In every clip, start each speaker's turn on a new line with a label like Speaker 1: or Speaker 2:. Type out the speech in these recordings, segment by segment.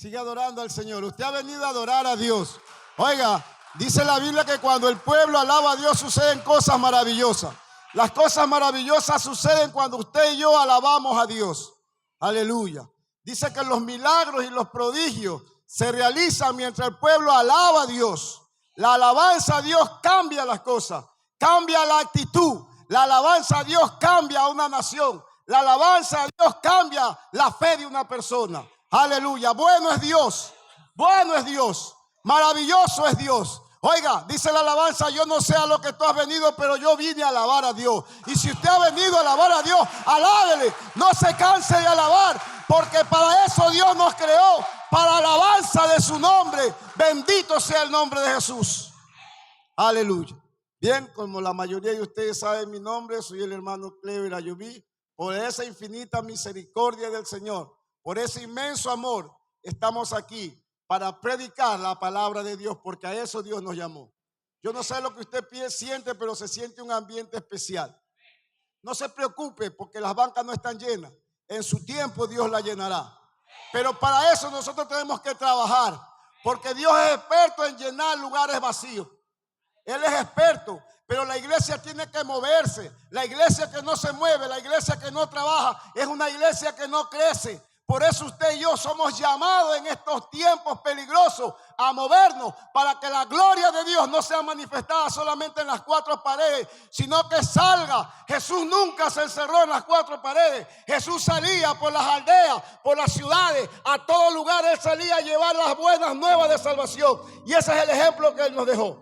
Speaker 1: Sigue adorando al Señor. Usted ha venido a adorar a Dios. Oiga, dice la Biblia que cuando el pueblo alaba a Dios suceden cosas maravillosas. Las cosas maravillosas suceden cuando usted y yo alabamos a Dios. Aleluya. Dice que los milagros y los prodigios se realizan mientras el pueblo alaba a Dios. La alabanza a Dios cambia las cosas, cambia la actitud. La alabanza a Dios cambia a una nación. La alabanza a Dios cambia la fe de una persona. Aleluya. Bueno es Dios. Bueno es Dios. Maravilloso es Dios. Oiga, dice la alabanza: yo no sé a lo que tú has venido, pero yo vine a alabar a Dios. Y si usted ha venido a alabar a Dios, alábele. No se canse de alabar, porque para eso Dios nos creó, para alabanza de su nombre. Bendito sea el nombre de Jesús. Aleluya. Bien, como la mayoría de ustedes saben mi nombre, soy el hermano Clever Ayoví. Por esa infinita misericordia del Señor, por ese inmenso amor, estamos aquí para predicar la palabra de Dios, porque a eso Dios nos llamó. Yo no sé lo que usted siente, pero se siente un ambiente especial. No se preocupe, porque las bancas no están llenas. En su tiempo Dios la llenará. Pero para eso nosotros tenemos que trabajar, porque Dios es experto en llenar lugares vacíos. Él es experto, pero la iglesia tiene que moverse. La iglesia que no se mueve, la iglesia que no trabaja, es una iglesia que no crece. Por eso usted y yo somos llamados en estos tiempos peligrosos a movernos, para que la gloria de Dios no sea manifestada solamente en las cuatro paredes, sino que salga. Jesús nunca se encerró en las cuatro paredes. Jesús salía por las aldeas, por las ciudades, a todo lugar. Él salía a llevar las buenas nuevas de salvación. Y ese es el ejemplo que Él nos dejó.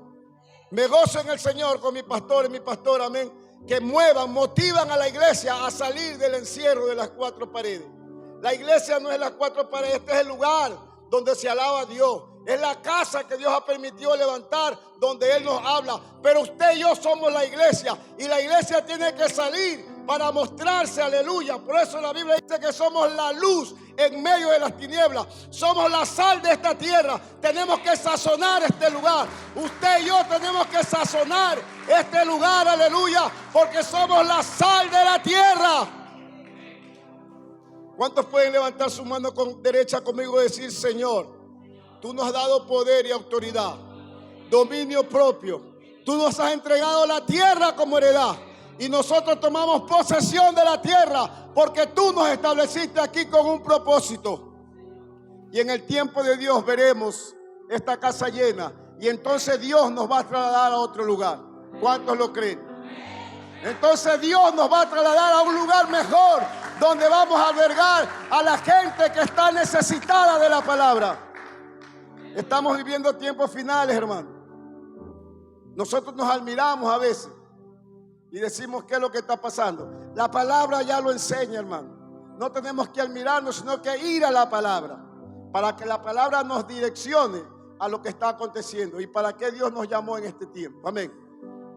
Speaker 1: Me gozo en el Señor con mi pastor y mi pastora, amén, que motivan a la iglesia a salir del encierro de las cuatro paredes. La iglesia no es las cuatro paredes, este es el lugar donde se alaba a Dios. Es la casa que Dios ha permitido levantar, donde Él nos habla. Pero usted y yo somos la iglesia, y la iglesia tiene que salir para mostrarse, aleluya. Por eso la Biblia dice que somos la luz en medio de las tinieblas. Somos la sal de esta tierra. Tenemos que sazonar este lugar. Usted y yo tenemos que sazonar este lugar, aleluya, porque somos la sal de la tierra. ¿Cuántos pueden levantar su mano con derecha conmigo y decir: Señor, tú nos has dado poder y autoridad, dominio propio? Tú nos has entregado la tierra como heredad, y nosotros tomamos posesión de la tierra, porque tú nos estableciste aquí con un propósito. Y en el tiempo de Dios veremos esta casa llena, y entonces Dios nos va a trasladar a otro lugar. ¿Cuántos lo creen? Entonces Dios nos va a trasladar a un lugar mejor, donde vamos a albergar a la gente que está necesitada de la palabra. Estamos viviendo tiempos finales, hermano. Nosotros nos admiramos a veces y decimos: ¿qué es lo que está pasando? La palabra ya lo enseña, hermano. No tenemos que admirarnos, sino que ir a la palabra, para que la palabra nos direccione a lo que está aconteciendo y para qué Dios nos llamó en este tiempo. Amén.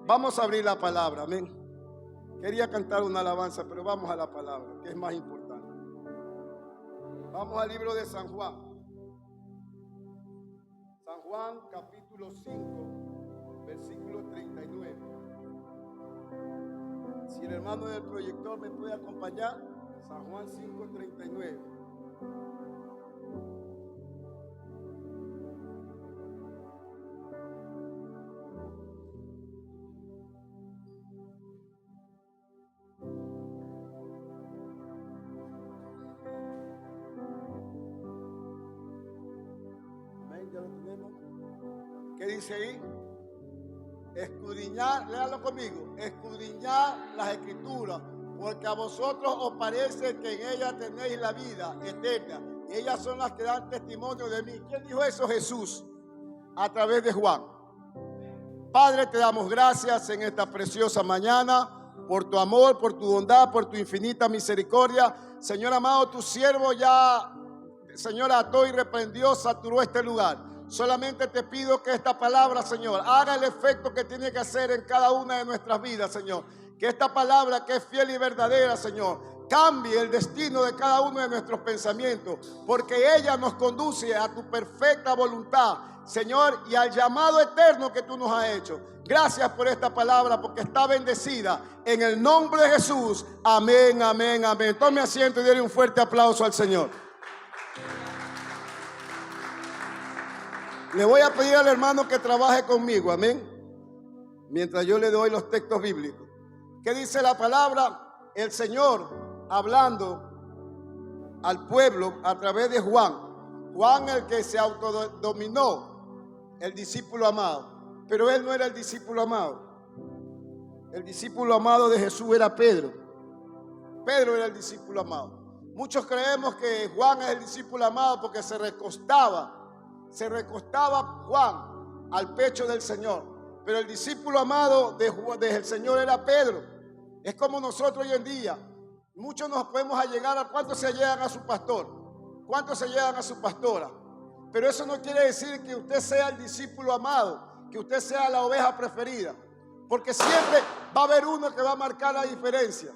Speaker 1: Vamos a abrir la palabra, amén. Quería cantar una alabanza, pero vamos a la palabra, que es más importante. Vamos al libro de San Juan. San Juan, capítulo 5, versículo 39. Si el hermano del proyector me puede acompañar. San Juan 5, 39. Ya lo tenemos. ¿Qué dice ahí? Escudriñar, léalo conmigo. Escudriñar las escrituras, porque a vosotros os parece que en ellas tenéis la vida eterna, y ellas son las que dan testimonio de mí. ¿Quién dijo eso? Jesús, a través de Juan. Padre, te damos gracias en esta preciosa mañana por tu amor, por tu bondad, por tu infinita misericordia. Señor amado, tu siervo ya, Señor, ató y reprendió, saturó este lugar. Solamente te pido que esta palabra, Señor, haga el efecto que tiene que hacer en cada una de nuestras vidas, Señor. Que esta palabra, que es fiel y verdadera, Señor, cambie el destino de cada uno de nuestros pensamientos, porque ella nos conduce a tu perfecta voluntad, Señor, y al llamado eterno que tú nos has hecho. Gracias por esta palabra, porque está bendecida en el nombre de Jesús. Amén, amén, amén. Tome asiento y déle un fuerte aplauso al Señor. Le voy a pedir al hermano que trabaje conmigo, amén, mientras yo le doy los textos bíblicos. ¿Qué dice la palabra? El Señor hablando al pueblo a través de Juan. Juan, el que se autodominó, el discípulo amado. Pero él no era el discípulo amado. El discípulo amado de Jesús era Pedro. Pedro era el discípulo amado. Muchos creemos que Juan es el discípulo amado porque se recostaba Juan al pecho del Señor. Pero el discípulo amado del Señor era Pedro. Es como nosotros hoy en día. Muchos nos podemos allegar a cuántos se allegan a su pastor, cuántos se llegan a su pastora. Pero eso no quiere decir que usted sea el discípulo amado, que usted sea la oveja preferida. Porque siempre va a haber uno que va a marcar la diferencia.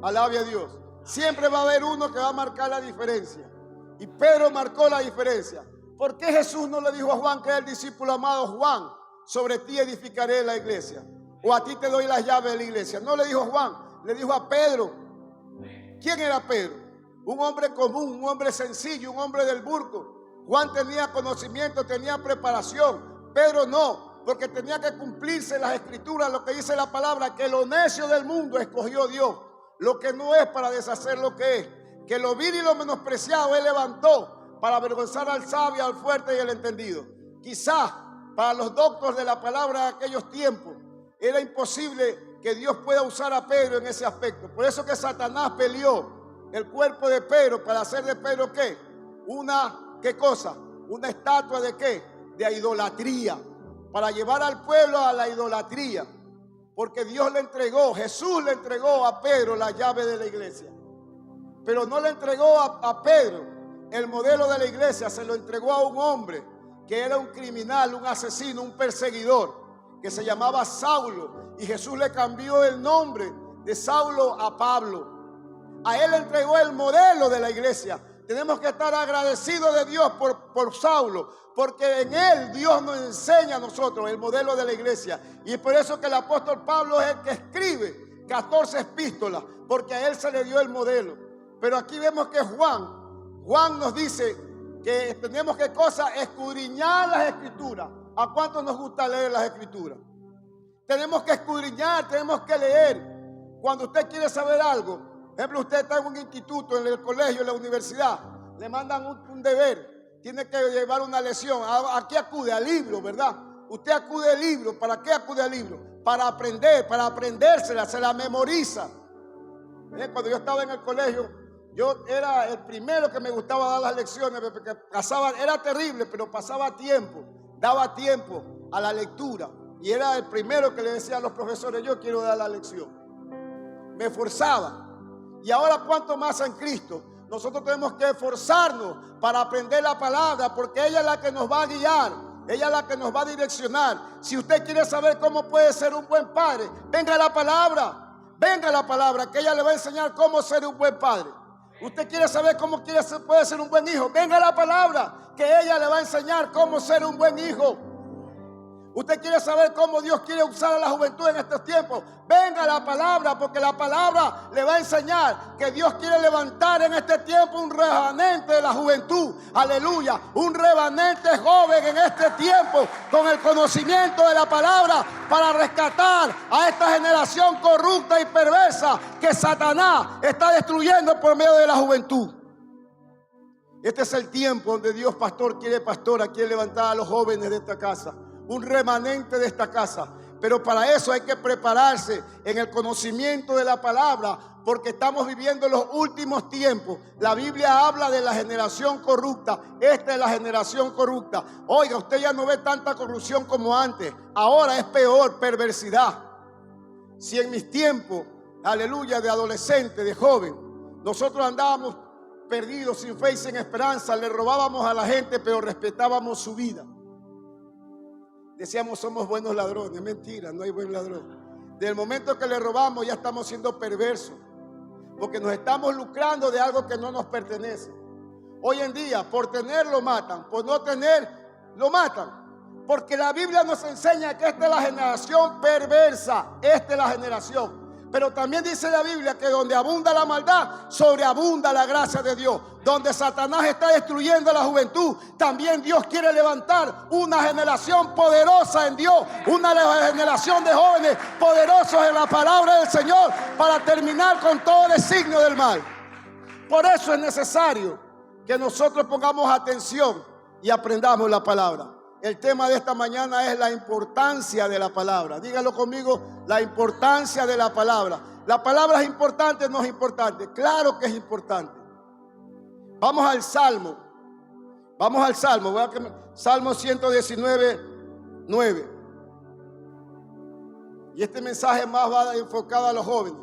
Speaker 1: Alabe a Dios. Siempre va a haber uno que va a marcar la diferencia. Y Pedro marcó la diferencia. ¿Por qué Jesús no le dijo a Juan que es el discípulo amado? Juan, sobre ti edificaré la iglesia, o a ti te doy las llaves de la iglesia. No le dijo Juan, le dijo a Pedro. ¿Quién era Pedro? Un hombre común, un hombre sencillo, un hombre del burgo. Juan tenía conocimiento, tenía preparación. Pedro no, porque tenía que cumplirse las escrituras, lo que dice la palabra, que lo necio del mundo escogió Dios, lo que no es para deshacer lo que es, que lo vil y lo menospreciado él levantó para avergonzar al sabio, al fuerte y al entendido. Quizás para los doctos de la palabra de aquellos tiempos era imposible que Dios pueda usar a Pedro en ese aspecto. Por eso que Satanás peleó el cuerpo de Pedro para hacer de Pedro ¿qué? ¿Qué cosa? Una estatua de ¿qué? De idolatría, para llevar al pueblo a la idolatría. Porque Dios le entregó, Jesús le entregó a Pedro la llave de la iglesia. Pero no le entregó a Pedro el modelo de la iglesia, se lo entregó a un hombre que era un criminal, un asesino, un perseguidor, que se llamaba Saulo. Y Jesús le cambió el nombre de Saulo a Pablo. A él le entregó el modelo de la iglesia. Tenemos que estar agradecidos de Dios por Saulo, porque en él Dios nos enseña a nosotros el modelo de la iglesia. Y es por eso que el apóstol Pablo es el que escribe 14 epístolas, porque a él se le dio el modelo. Pero aquí vemos que Juan nos dice que tenemos que escudriñar las escrituras. ¿A cuánto nos gusta leer las escrituras? Tenemos que escudriñar, tenemos que leer. Cuando usted quiere saber algo, por ejemplo, usted está en un instituto, en el colegio, en la universidad, le mandan un deber, tiene que llevar una lección. ¿A qué acude? Al libro, ¿verdad? Usted acude al libro. ¿Para qué acude al libro? Para aprender, para aprendérsela, se la memoriza. Cuando yo estaba en el colegio, yo era el primero que me gustaba dar las lecciones, porque era terrible, pero pasaba tiempo, daba tiempo a la lectura. Y era el primero que le decía a los profesores, yo quiero dar la lección. Me esforzaba. Y ahora cuánto más en Cristo. Nosotros tenemos que esforzarnos para aprender la palabra, porque ella es la que nos va a guiar, ella es la que nos va a direccionar. Si usted quiere saber cómo puede ser un buen padre, venga a la palabra, que ella le va a enseñar cómo ser un buen padre. Usted quiere saber cómo puede ser un buen hijo, venga a la palabra, que ella le va a enseñar cómo ser un buen hijo. Usted quiere saber cómo Dios quiere usar a la juventud en estos tiempos, venga a la palabra, porque la palabra le va a enseñar que Dios quiere levantar en este tiempo un remanente de la juventud, aleluya, un remanente joven en este tiempo con el conocimiento de la palabra para rescatar a esta generación corrupta y perversa que Satanás está destruyendo por medio de la juventud. Este es el tiempo donde Dios, pastora, quiere levantar a los jóvenes de esta casa, un remanente de esta casa. Pero para eso hay que prepararse en el conocimiento de la palabra, porque estamos viviendo los últimos tiempos. La Biblia habla de la generación corrupta. Esta es la generación corrupta. Oiga, usted ya no ve tanta corrupción como antes. Ahora es peor, perversidad. Si en mis tiempos, aleluya, de adolescente, de joven, nosotros andábamos perdidos, sin fe y sin esperanza, le robábamos a la gente, pero respetábamos su vida. Decíamos, somos buenos ladrones. Mentira, no hay buen ladrón. Desde el momento que le robamos ya estamos siendo perversos, porque nos estamos lucrando de algo que no nos pertenece. Hoy en día, por tener lo matan, por no tener lo matan, porque la Biblia nos enseña que esta es la generación perversa. Esta es la generación. Pero también dice la Biblia que donde abunda la maldad, sobreabunda la gracia de Dios. Donde Satanás está destruyendo a la juventud, también Dios quiere levantar una generación poderosa en Dios, una generación de jóvenes poderosos en la palabra del Señor, para terminar con todo designio del mal. Por eso es necesario que nosotros pongamos atención y aprendamos la palabra. El tema de esta mañana es la importancia de la palabra. Dígalo conmigo, la importancia de la palabra. ¿La palabra es importante o no es importante? Claro que es importante. Vamos al Salmo. Vamos al Salmo. Salmo 119, 9. Y este mensaje más va enfocado a los jóvenes.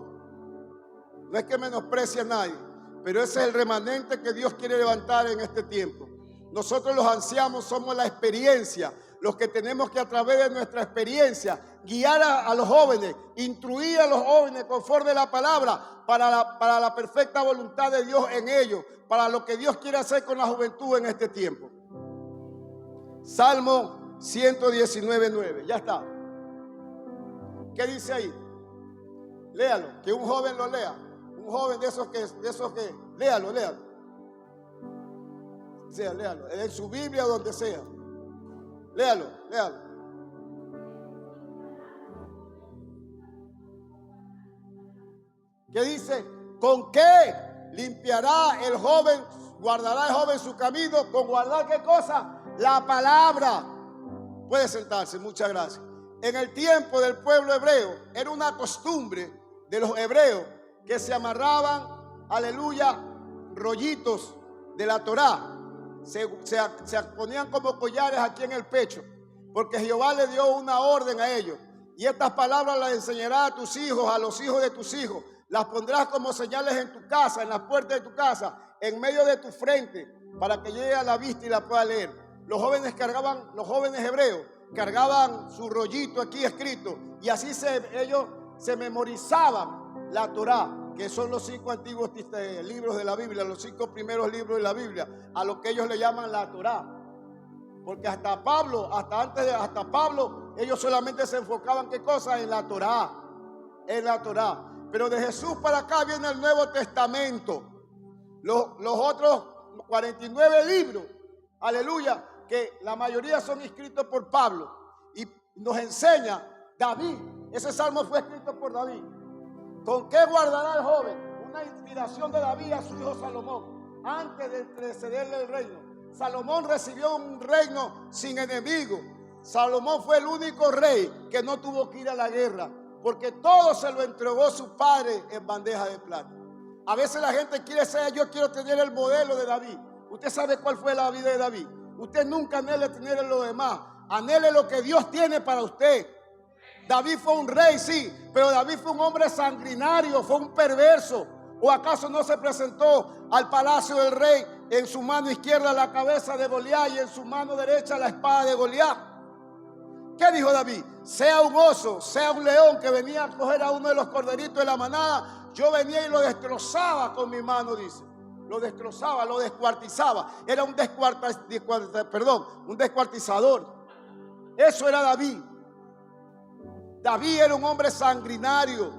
Speaker 1: No es que menosprecie a nadie, pero ese es el remanente que Dios quiere levantar en este tiempo. Nosotros los ancianos somos la experiencia, los que tenemos que a través de nuestra experiencia guiar a los jóvenes, instruir a los jóvenes conforme a la palabra para la perfecta voluntad de Dios en ellos, para lo que Dios quiere hacer con la juventud en este tiempo. Salmo 119, 9, ya está. ¿Qué dice ahí? Léalo, que un joven lo lea. Un joven de esos que léalo. Sea, léalo, en su Biblia o donde sea. Léalo. ¿Qué dice? ¿Con qué limpiará el joven, guardará el joven su camino? ¿Con guardar qué cosa? La palabra. Puede sentarse, muchas gracias. En el tiempo del pueblo hebreo, era una costumbre de los hebreos que se amarraban, aleluya, rollitos de la Torá. Se ponían como collares aquí en el pecho, porque Jehová le dio una orden a ellos. Y estas palabras las enseñarás a tus hijos, a los hijos de tus hijos. Las pondrás como señales en tu casa, en las puertas de tu casa, en medio de tu frente, para que llegue a la vista y la pueda leer. Los jóvenes hebreos cargaban su rollito aquí escrito, y así ellos se memorizaban la Torá, que son los 5 antiguos libros de la Biblia, los 5 primeros libros de la Biblia, a lo que ellos le llaman la Torá. Porque hasta Pablo, ellos solamente se enfocaban, ¿qué cosa? En la Torá. Pero de Jesús para acá viene el Nuevo Testamento. Los otros 49 libros, aleluya, que la mayoría son escritos por Pablo. Y nos enseña David, ese salmo fue escrito por David. ¿Con qué guardará el joven? Una inspiración de David a su hijo Salomón, antes de cederle el reino. Salomón recibió un reino sin enemigo. Salomón fue el único rey que no tuvo que ir a la guerra, porque todo se lo entregó su padre en bandeja de plata. A veces la gente quiere ser, yo quiero tener el modelo de David. Usted sabe cuál fue la vida de David. Usted nunca anhele tener lo demás. Anhele lo que Dios tiene para usted. David fue un rey, sí, pero David fue un hombre sanguinario, fue un perverso. ¿O acaso no se presentó al palacio del rey en su mano izquierda la cabeza de Goliat y en su mano derecha la espada de Goliat? ¿Qué dijo David? Sea un oso, sea un león que venía a coger a uno de los corderitos de la manada, yo venía y lo destrozaba con mi mano, dice. Lo destrozaba, lo descuartizaba. Era un descuartizador. Eso era David. David era un hombre sanguinario,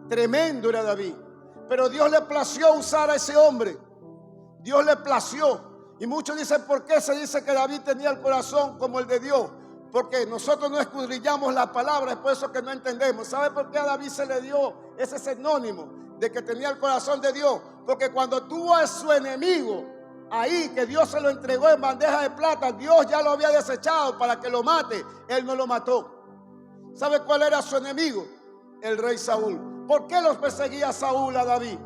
Speaker 1: tremendo era David. Pero Dios le plació usar a ese hombre. Dios le plació. Y muchos dicen, ¿por qué se dice que David tenía el corazón como el de Dios? Porque nosotros no escudriñamos la palabra, es por eso que no entendemos. ¿Sabe por qué a David se le dio ese sinónimo de que tenía el corazón de Dios? Porque cuando tuvo a su enemigo ahí, que Dios se lo entregó en bandeja de plata, Dios ya lo había desechado para que lo mate. Él no lo mató. ¿Sabe cuál era su enemigo? El rey Saúl. ¿Por qué los perseguía Saúl a David?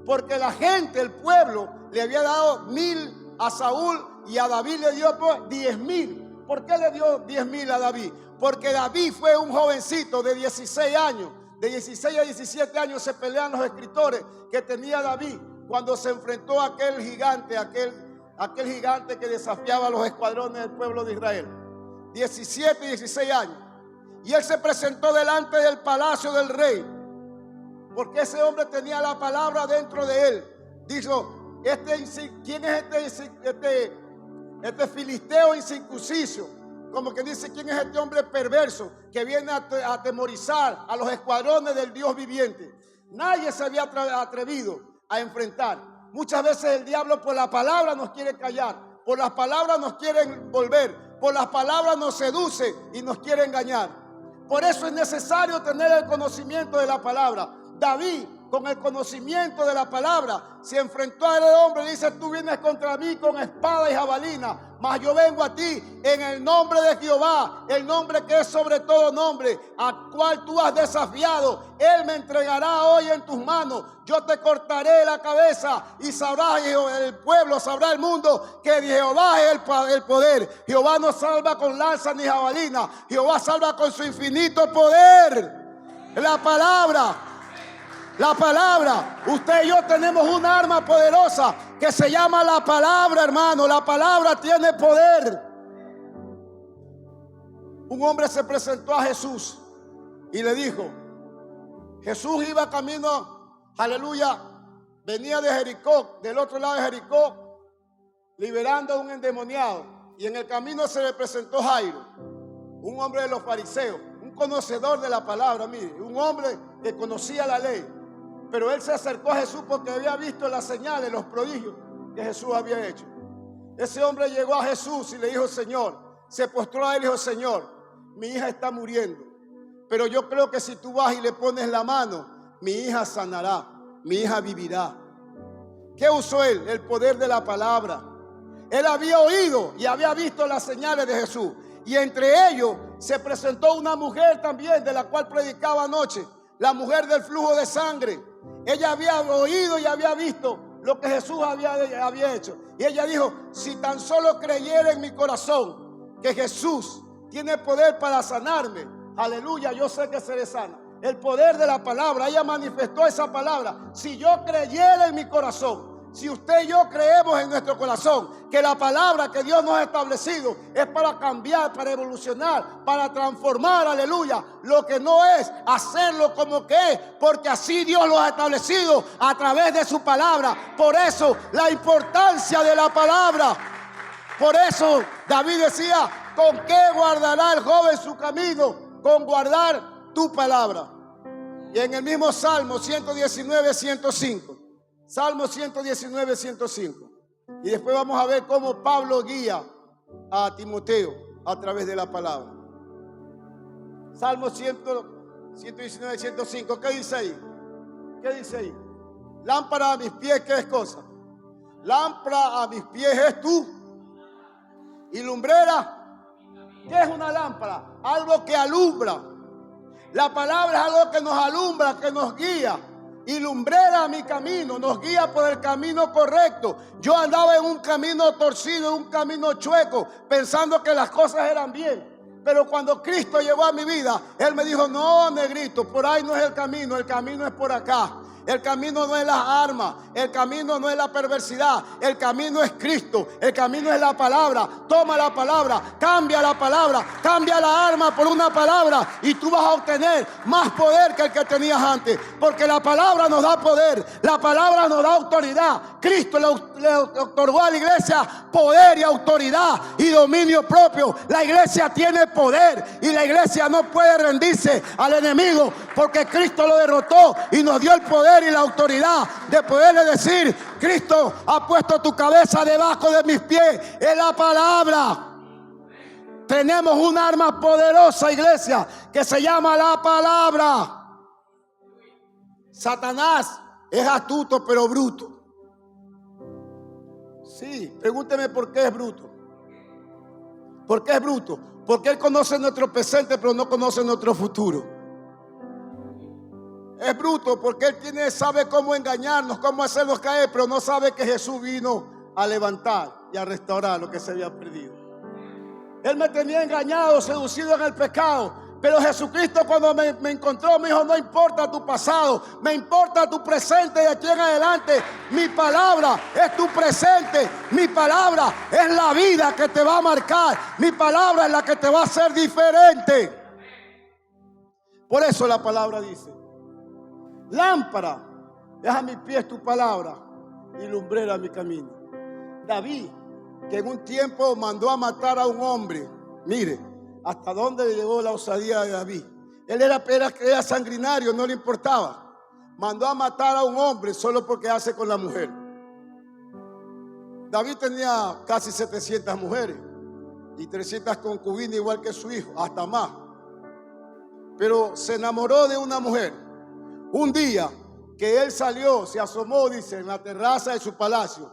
Speaker 1: Porque la gente, el pueblo, le había dado 1000 a Saúl y a David le dio 10,000. ¿Por qué le dio 10,000 a David? Porque David fue un jovencito de 16 años. De 16 a 17 años se pelean los escritores que tenía David cuando se enfrentó a aquel gigante, aquel gigante que desafiaba a los escuadrones del pueblo de Israel. 17 y 16 años. Y él se presentó delante del palacio del rey, porque ese hombre tenía la palabra dentro de él. Dijo, ¿quién es este filisteo incircunciso como que dice, ¿quién es este hombre perverso que viene a atemorizar a los escuadrones del Dios viviente? Nadie se había atrevido a enfrentar. Muchas veces el diablo por la palabra nos quiere callar, por las palabras nos quiere envolver, por las palabras nos seduce y nos quiere engañar. Por eso es necesario tener el conocimiento de la palabra. David, con el conocimiento de la palabra, se enfrentó al hombre y dice, tú vienes contra mí con espada y jabalina, mas yo vengo a ti en el nombre de Jehová, el nombre que es sobre todo nombre, al cual tú has desafiado. Él me entregará hoy en tus manos. Yo te cortaré la cabeza y sabrá el pueblo, sabrá el mundo que de Jehová es el poder. Jehová no salva con lanza ni jabalina. Jehová salva con su infinito poder. La palabra. La palabra, usted y yo tenemos un arma poderosa que se llama la palabra, hermano. La palabra tiene poder. Un hombre se presentó a Jesús y le dijo, Jesús iba camino, aleluya, venía de Jericó, del otro lado de Jericó, liberando a un endemoniado. Y en el camino se le presentó Jairo, un hombre de los fariseos, un conocedor de la palabra, mire, un hombre que conocía la ley. Pero él se acercó a Jesús porque había visto las señales, los prodigios que Jesús había hecho. Ese hombre llegó a Jesús y le dijo, Señor, se postró a él y dijo, Señor, mi hija está muriendo, pero yo creo que si tú vas y le pones la mano, mi hija sanará, mi hija vivirá. ¿Qué usó él? El poder de la palabra. Él había oído y había visto las señales de Jesús. Y entre ellos se presentó una mujer también, de la cual predicaba anoche, la mujer del flujo de sangre. Ella había oído y había visto lo que Jesús había hecho. Y ella dijo, si tan solo creyera en mi corazón que Jesús tiene poder para sanarme, aleluya, yo sé que seré sana. El poder de la palabra, ella manifestó esa palabra. Si yo creyera en mi corazón, si usted y yo creemos en nuestro corazón que la palabra que Dios nos ha establecido es para cambiar, para evolucionar, para transformar, aleluya, lo que no es, hacerlo como que es, porque así Dios lo ha establecido a través de su palabra. Por eso la importancia de la palabra. Por eso David decía, ¿con qué guardará el joven su camino? Con guardar tu palabra. Y en el mismo Salmo 119, 105. Salmo 119, 105. Y después vamos a ver cómo Pablo guía a Timoteo a través de la palabra. Salmo 119, 105. ¿Qué dice ahí? ¿Qué dice ahí? Lámpara a mis pies, ¿qué es cosa? Lámpara a mis pies es tú. Y lumbrera, ¿qué es una lámpara? Algo que alumbra. La palabra es algo que nos alumbra, que nos guía. Y lumbrera mi camino, nos guía por el camino correcto. Yo andaba en un camino torcido, un camino chueco, pensando que las cosas eran bien. Pero cuando Cristo llegó a mi vida, Él me dijo, no, negrito, por ahí no es el camino es por acá. El camino no es las armas, el camino no es la perversidad, el camino es Cristo, el camino es la palabra. Toma la palabra, cambia la arma por una palabra y tú vas a obtener más poder que el que tenías antes. Porque la palabra nos da poder, la palabra nos da autoridad. Cristo le otorgó a la iglesia poder y autoridad y dominio propio. La iglesia tiene poder y la iglesia no puede rendirse al enemigo porque Cristo lo derrotó y nos dio el poder y la autoridad de poderle decir, Cristo ha puesto tu cabeza debajo de mis pies. Es la palabra. Tenemos un arma poderosa, iglesia, que se llama la palabra. Satanás es astuto pero bruto. Sí, pregúnteme por qué es bruto. ¿Por qué es bruto? Porque él conoce nuestro presente pero no conoce nuestro futuro. Es bruto porque él sabe cómo engañarnos, cómo hacernos caer, pero no sabe que Jesús vino a levantar y a restaurar lo que se había perdido. Él me tenía engañado, seducido en el pecado, pero Jesucristo cuando me encontró me dijo, no importa tu pasado, me importa tu presente de aquí en adelante. Mi palabra es tu presente, mi palabra es la vida que te va a marcar, mi palabra es la que te va a hacer diferente. Por eso la palabra dice, lámpara es a mis pies tu palabra y lumbrera mi camino. David, que en un tiempo mandó a matar a un hombre, Mire, hasta dónde llegó la osadía de David. Él era sanguinario, no le importaba. Mandó a matar a un hombre solo porque hace con la mujer. David tenía casi 700 mujeres y 300 concubinas, igual que su hijo, hasta más. Pero se enamoró de una mujer. Un día que él salió, se asomó, dice, en la terraza de su palacio.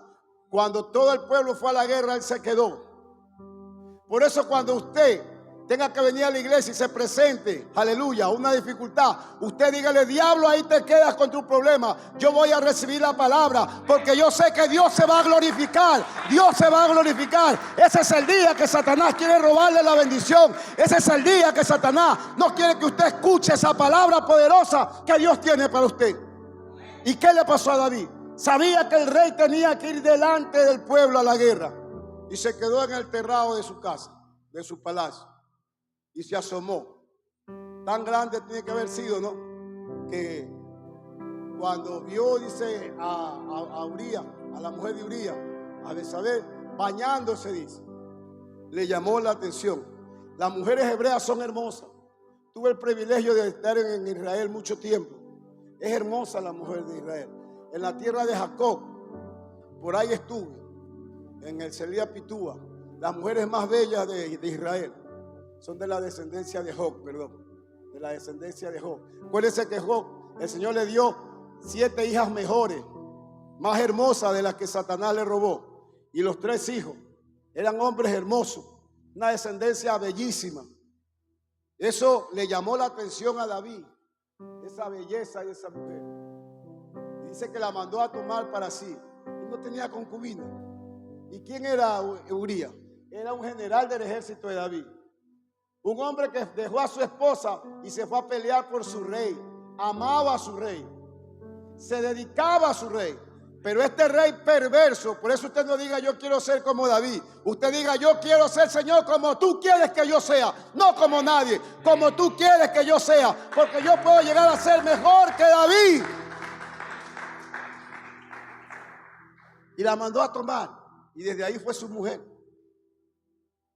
Speaker 1: Cuando todo el pueblo fue a la guerra, él se quedó. Por eso cuando usted tenga que venir a la iglesia y se presente, aleluya, una dificultad, usted dígale: diablo, ahí te quedas con tu problema. Yo voy a recibir la palabra, porque yo sé que Dios se va a glorificar. Dios se va a glorificar. Ese es el día que Satanás quiere robarle la bendición. Ese es el día que Satanás no quiere que usted escuche esa palabra poderosa que Dios tiene para usted. ¿Y qué le pasó a David? Sabía que el rey tenía que ir delante del pueblo a la guerra, y se quedó en el terrado de su casa, de su palacio, y se asomó. Tan grande tiene que haber sido, ¿no? Que cuando vio, dice, a Uría, a la mujer de Uría, a Betsabé, bañándose, dice, le llamó la atención. Las mujeres hebreas son hermosas. Tuve el privilegio de estar en Israel mucho tiempo. Es hermosa la mujer de Israel. En la tierra de Jacob, por ahí estuve, en el Selía Pitúa. Las mujeres más bellas de Israel son de la descendencia de Job, de la descendencia de Job. Acuérdense que Job, el Señor le dio 7 hijas mejores, más hermosas de las que Satanás le robó. Y los 3 hijos eran hombres hermosos, una descendencia bellísima. Eso le llamó la atención a David, esa belleza de esa mujer. Dice que la mandó a tomar para sí, y no tenía concubina. ¿Y quién era Uría? Era un general del ejército de David. Un hombre que dejó a su esposa y se fue a pelear por su rey. Amaba a su rey. Se dedicaba a su rey. Pero este rey perverso, por eso usted no diga: yo quiero ser como David. Usted diga: yo quiero ser, Señor, como tú quieres que yo sea. No como nadie, como tú quieres que yo sea. Porque yo puedo llegar a ser mejor que David. Y la mandó a tomar. Y desde ahí fue su mujer.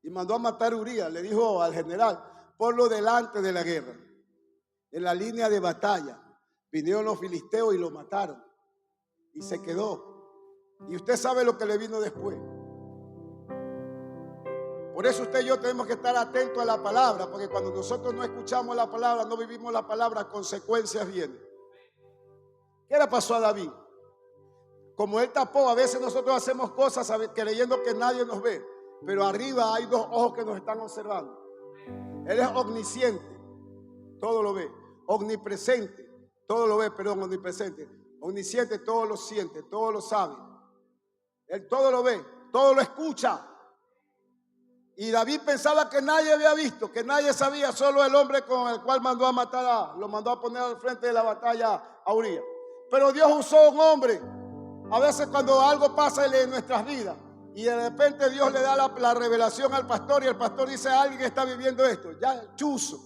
Speaker 1: Y mandó a matar a Uría. Le dijo al general: ponlo delante de la guerra, en la línea de batalla. Vinieron los filisteos y lo mataron. Y se quedó. Y usted sabe lo que le vino después. Por eso usted y yo tenemos que estar atentos a la palabra, porque cuando nosotros no escuchamos la palabra, no vivimos la palabra, consecuencias vienen. ¿Qué le pasó a David? Como él tapó, a veces nosotros hacemos cosas creyendo que nadie nos ve, pero arriba hay 2 ojos que nos están observando. Él es omnisciente, todo lo ve. Omnipresente, todo lo ve, perdón, omnipresente. Omnisciente, todo lo siente, todo lo sabe. Él todo lo ve, todo lo escucha. Y David pensaba que nadie había visto, que nadie sabía, solo el hombre con el cual mandó a matar, lo mandó a poner al frente de la batalla a Uría. Pero Dios usó un hombre. A veces cuando algo pasa en nuestras vidas y de repente Dios le da la revelación al pastor, y el pastor dice: alguien está viviendo esto, ya chuzo,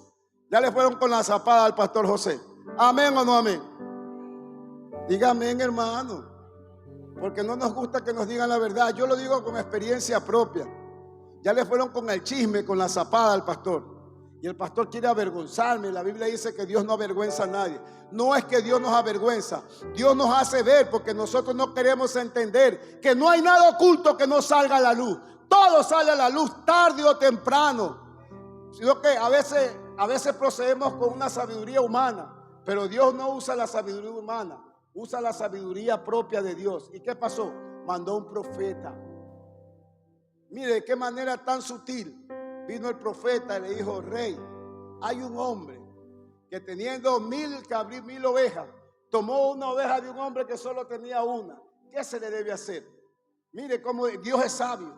Speaker 1: ya le fueron con la zapada al pastor José. ¿Amén o no amén? Diga amén, hermano, porque no nos gusta que nos digan la verdad. Yo lo digo con experiencia propia. Ya le fueron con el chisme, con la zapada al pastor, y el pastor quiere avergonzarme. La Biblia dice que Dios no avergüenza a nadie. No es que Dios nos avergüenza, Dios nos hace ver, porque nosotros no queremos entender que no hay nada oculto que no salga a la luz. Todo sale a la luz tarde o temprano. Sino que a veces procedemos con una sabiduría humana, pero Dios no usa la sabiduría humana, usa la sabiduría propia de Dios. ¿Y qué pasó? Mandó un profeta. Mire de qué manera tan sutil. Vino el profeta y le dijo: rey, hay un hombre que teniendo 1000 cabríos, 1000 ovejas, tomó una oveja de un hombre que solo tenía una. ¿Qué se le debe hacer? Mire cómo Dios es sabio.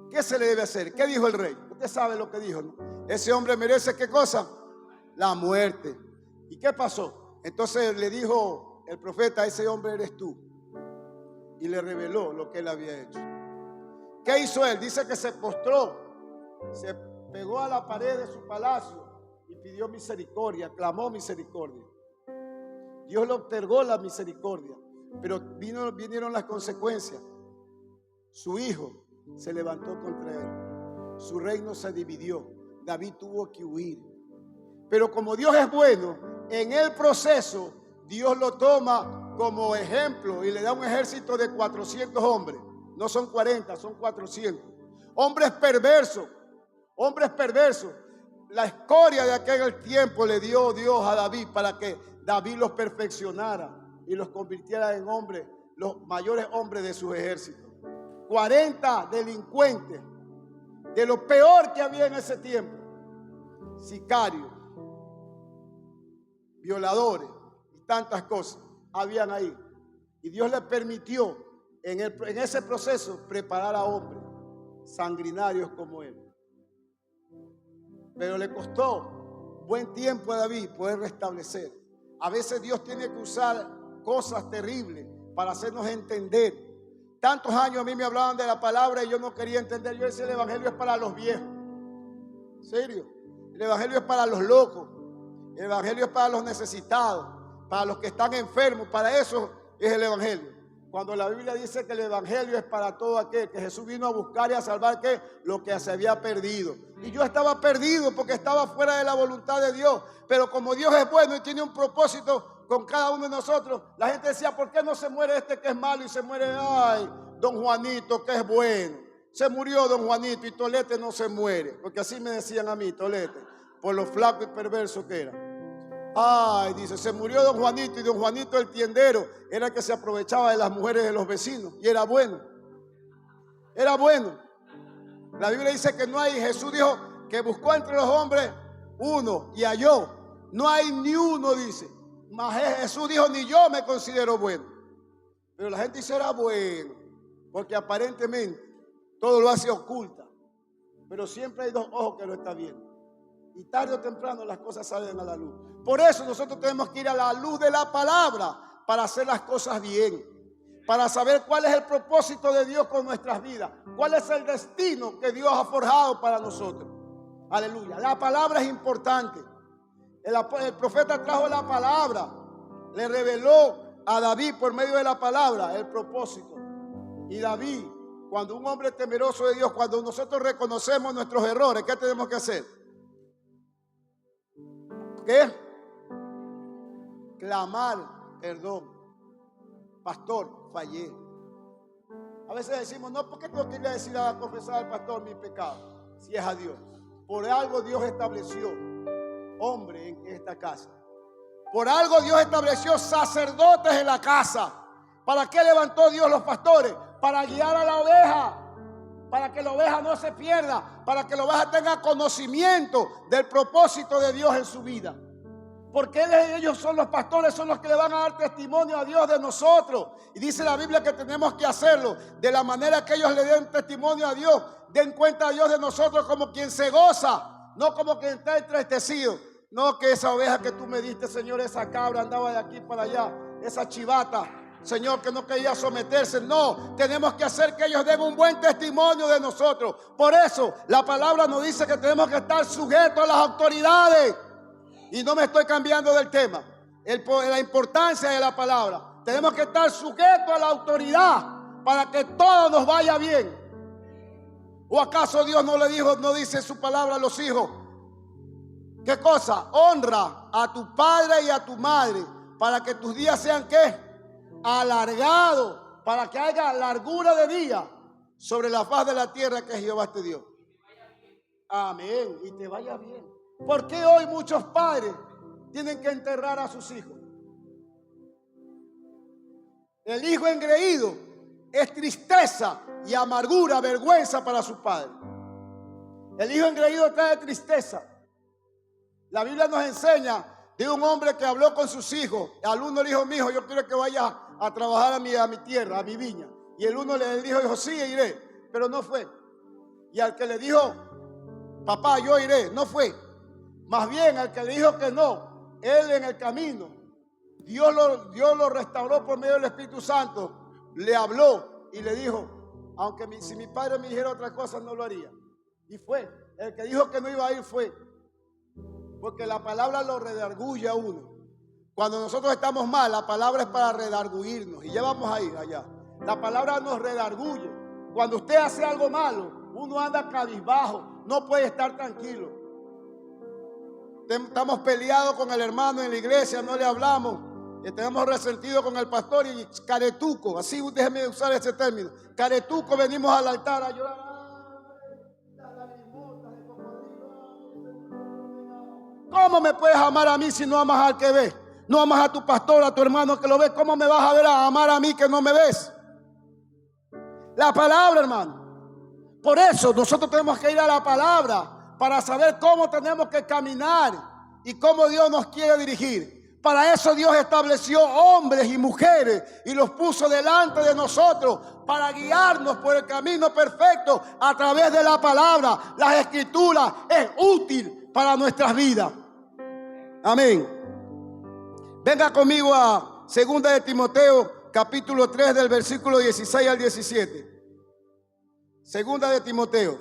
Speaker 1: ¿Qué se le debe hacer? ¿Qué dijo el rey? Usted sabe lo que dijo, ¿no? Ese hombre merece, ¿qué cosa? La muerte. ¿Y qué pasó? Entonces le dijo el profeta: ese hombre eres tú. Y le reveló lo que él había hecho. ¿Qué hizo él? Dice que se postró, se pegó a la pared de su palacio y pidió misericordia, clamó misericordia. Dios le otorgó la misericordia, pero vinieron las consecuencias. Su hijo se levantó contra él. su reino se dividió. David tuvo que huir. Pero como Dios es bueno, en el proceso Dios lo toma como ejemplo y le da un ejército de 400 hombres. No son 40, son 400. Hombres perversos, hombres perversos. La escoria de aquel tiempo le dio Dios a David para que David los perfeccionara y los convirtiera en hombres, los mayores hombres de su ejército. 40 delincuentes, de lo peor que había en ese tiempo. Sicarios, violadores y tantas cosas habían ahí. Y Dios le permitió en ese proceso preparar a hombres sanguinarios como él. Pero le costó buen tiempo a David poder restablecer. A veces Dios tiene que usar cosas terribles para hacernos entender. Tantos años a mí me hablaban de la palabra y yo no quería entender. Yo decía, el evangelio es para los viejos. ¿En serio? El evangelio es para los locos. El evangelio es para los necesitados, para los que están enfermos. Para eso es el evangelio. Cuando la Biblia dice que el evangelio es para todo aquel, que Jesús vino a buscar y a salvar ¿qué? Lo que se había perdido. Y yo estaba perdido porque estaba fuera de la voluntad de Dios. Pero como Dios es bueno y tiene un propósito con cada uno de nosotros, la gente decía, ¿por qué no se muere este que es malo y se muere, ay, don Juanito que es bueno? Se murió don Juanito y Tolete no se muere. Porque así me decían a mí, Tolete, por lo flaco y perverso que era. Ay, dice, se murió don Juanito, y don Juanito el tiendero era el que se aprovechaba de las mujeres de los vecinos. Y era bueno. Era bueno. La Biblia dice que no hay, Jesús dijo que buscó entre los hombres uno y halló. No hay ni uno, dice. Mas Jesús dijo, ni yo me considero bueno. Pero la gente dice, era bueno. Porque aparentemente todo lo hace oculta. Pero siempre hay dos ojos que lo están viendo. Y tarde o temprano las cosas salen a la luz. Por eso nosotros tenemos que ir a la luz de la palabra para hacer las cosas bien. Para saber cuál es el propósito de Dios con nuestras vidas. Cuál es el destino que Dios ha forjado para nosotros. Aleluya. La palabra es importante. El profeta trajo la palabra. Le reveló a David por medio de la palabra el propósito. Y David, cuando un hombre temeroso de Dios, cuando nosotros reconocemos nuestros errores, ¿qué tenemos que hacer? ¿Qué? Clamar perdón. Pastor, fallé. A veces decimos, no, ¿por qué tengo que ir a decir a confesar al pastor mi pecado? Si es a Dios. Por algo Dios estableció hombre en esta casa. Por algo Dios estableció sacerdotes en la casa. ¿Para qué levantó Dios los pastores? Para guiar a la oveja. Para que la oveja no se pierda. Para que la oveja tenga conocimiento del propósito de Dios en su vida. Porque ellos son los pastores, son los que le van a dar testimonio a Dios de nosotros. Y dice la Biblia que tenemos que hacerlo de la manera que ellos le den testimonio a Dios. Den cuenta a Dios de nosotros como quien se goza, no como quien está entristecido. No que esa oveja que tú me diste, Señor, esa cabra andaba de aquí para allá, esa chivata, Señor, que no quería someterse. No, tenemos que hacer que ellos den un buen testimonio de nosotros. Por eso la palabra nos dice que tenemos que estar sujetos a las autoridades. Y no me estoy cambiando del tema. La importancia de la palabra. Tenemos que estar sujetos a la autoridad para que todo nos vaya bien. ¿O acaso Dios no le dijo, no dice en su palabra a los hijos? ¿Qué cosa? Honra a tu padre y a tu madre para que tus días sean ¿qué? Alargados, para que haya largura de día sobre la faz de la tierra que Jehová te dio. Amén. Y te vaya bien. ¿Por qué hoy muchos padres tienen que enterrar a sus hijos? El hijo engreído es tristeza y amargura, vergüenza para su padre. El hijo engreído trae tristeza. La Biblia nos enseña de un hombre que habló con sus hijos. Al uno le dijo, mi hijo, yo quiero que vayas a trabajar a mi tierra, a mi viña. Y el uno le dijo, sí, iré, pero no fue. Y al que le dijo, papá, yo iré, no fue. Más bien al que le dijo que no, él en el camino, Dios lo restauró por medio del Espíritu Santo, le habló y le dijo, aunque si mi padre me dijera otra cosa no lo haría. Y fue, el que dijo que no iba a ir fue, porque la palabra lo redarguye a uno. Cuando nosotros estamos mal, la palabra es para redarguirnos y ya vamos a ir allá. La palabra nos redarguye. Cuando usted hace algo malo, uno anda cabizbajo, no puede estar tranquilo. Estamos peleados con el hermano en la iglesia, no le hablamos, tenemos resentido con el pastor y caretuco, así déjeme usar ese término, caretuco, venimos al altar a llorar. ¿Cómo me puedes amar a mí si no amas al que ves? No amas a tu pastor, a tu hermano que lo ves. ¿Cómo me vas a ver a amar a mí que no me ves? La palabra, hermano. Por eso nosotros tenemos que ir a la palabra para saber cómo tenemos que caminar y cómo Dios nos quiere dirigir. Para eso Dios estableció hombres y mujeres y los puso delante de nosotros para guiarnos por el camino perfecto a través de la palabra. Las escrituras es útil para nuestras vidas. Amén. Venga conmigo a 2 de Timoteo, capítulo 3, del versículo 16 al 17. 2 de Timoteo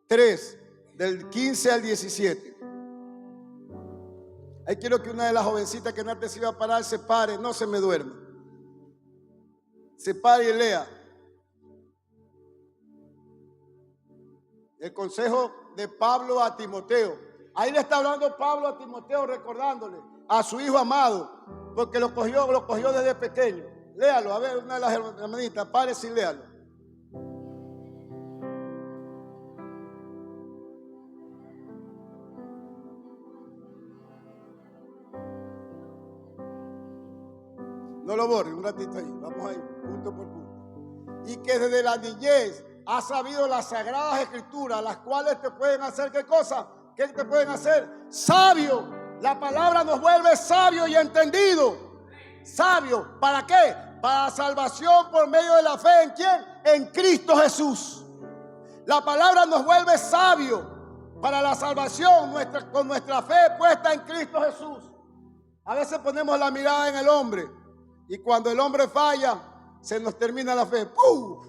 Speaker 1: 3, del 15 al 17. Ahí quiero que una de las jovencitas que antes iba a parar se pare, no se me duerma. Se pare y lea. El consejo de Pablo a Timoteo. Ahí le está hablando Pablo a Timoteo, recordándole a su hijo amado, porque lo cogió desde pequeño. Léalo, a ver, una de las hermanitas, párese y léalo. No lo borre, un ratito ahí, vamos ahí, punto por punto. Y que desde la niñez has sabido las sagradas escrituras, las cuales te pueden hacer, ¿qué cosa? ¿Qué te pueden hacer? Sabio. La palabra nos vuelve sabio y entendido. Sabio, ¿para qué? Para salvación por medio de la fe. ¿En quién? En Cristo Jesús. La palabra nos vuelve sabio para la salvación con nuestra fe puesta en Cristo Jesús. A veces ponemos la mirada en el hombre y cuando el hombre falla, se nos termina la fe. ¡Puf!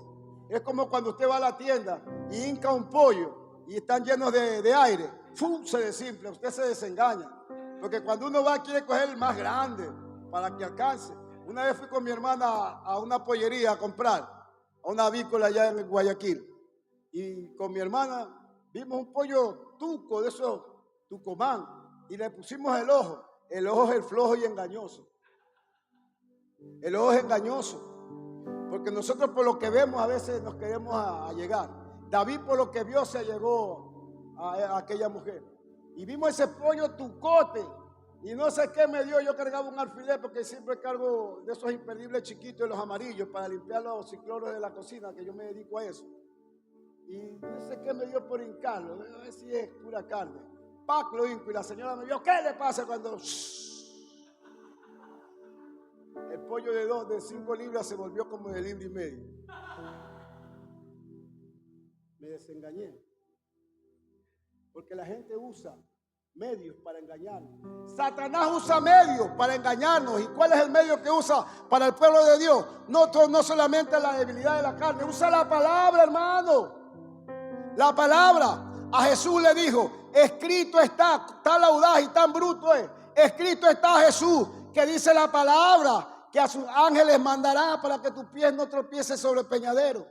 Speaker 1: Es como cuando usted va a la tienda y hinca un pollo y están llenos de aire. ¡Fum! Se desinfla, usted se desengaña. Porque cuando uno va quiere coger el más grande para que alcance. Una vez fui con mi hermana a una pollería a comprar, a una avícola allá en Guayaquil. Y con mi hermana vimos un pollo tuco, de esos tucumán, y le pusimos el ojo. El ojo es el flojo y engañoso. El ojo es engañoso. Porque nosotros por lo que vemos a veces nos queremos allegar. David por lo que vio se allegó a aquella mujer. Y vimos ese pollo tucote. Y no sé qué me dio. Yo cargaba un alfiler porque siempre cargo de esos imperdibles chiquitos, de los amarillos, para limpiar los cicloros de la cocina, que yo me dedico a eso. Y no sé qué me dio por hincarlo. A ver si es pura carne. Pac, lo hinco. Y la señora me vio. ¿Qué le pasa cuando... El pollo de 5 libras se volvió como de 1,5 libras. Me desengañé. Porque la gente usa medios para engañarnos. Satanás usa medios para engañarnos. ¿Y cuál es el medio que usa para el pueblo de Dios? No solamente la debilidad de la carne. Usa la palabra, hermano. La palabra. A Jesús le dijo, escrito está, tan audaz y tan bruto es. Escrito está Jesús, que dice la palabra, que a sus ángeles mandará para que tus pies no tropiecen sobre el peñadero.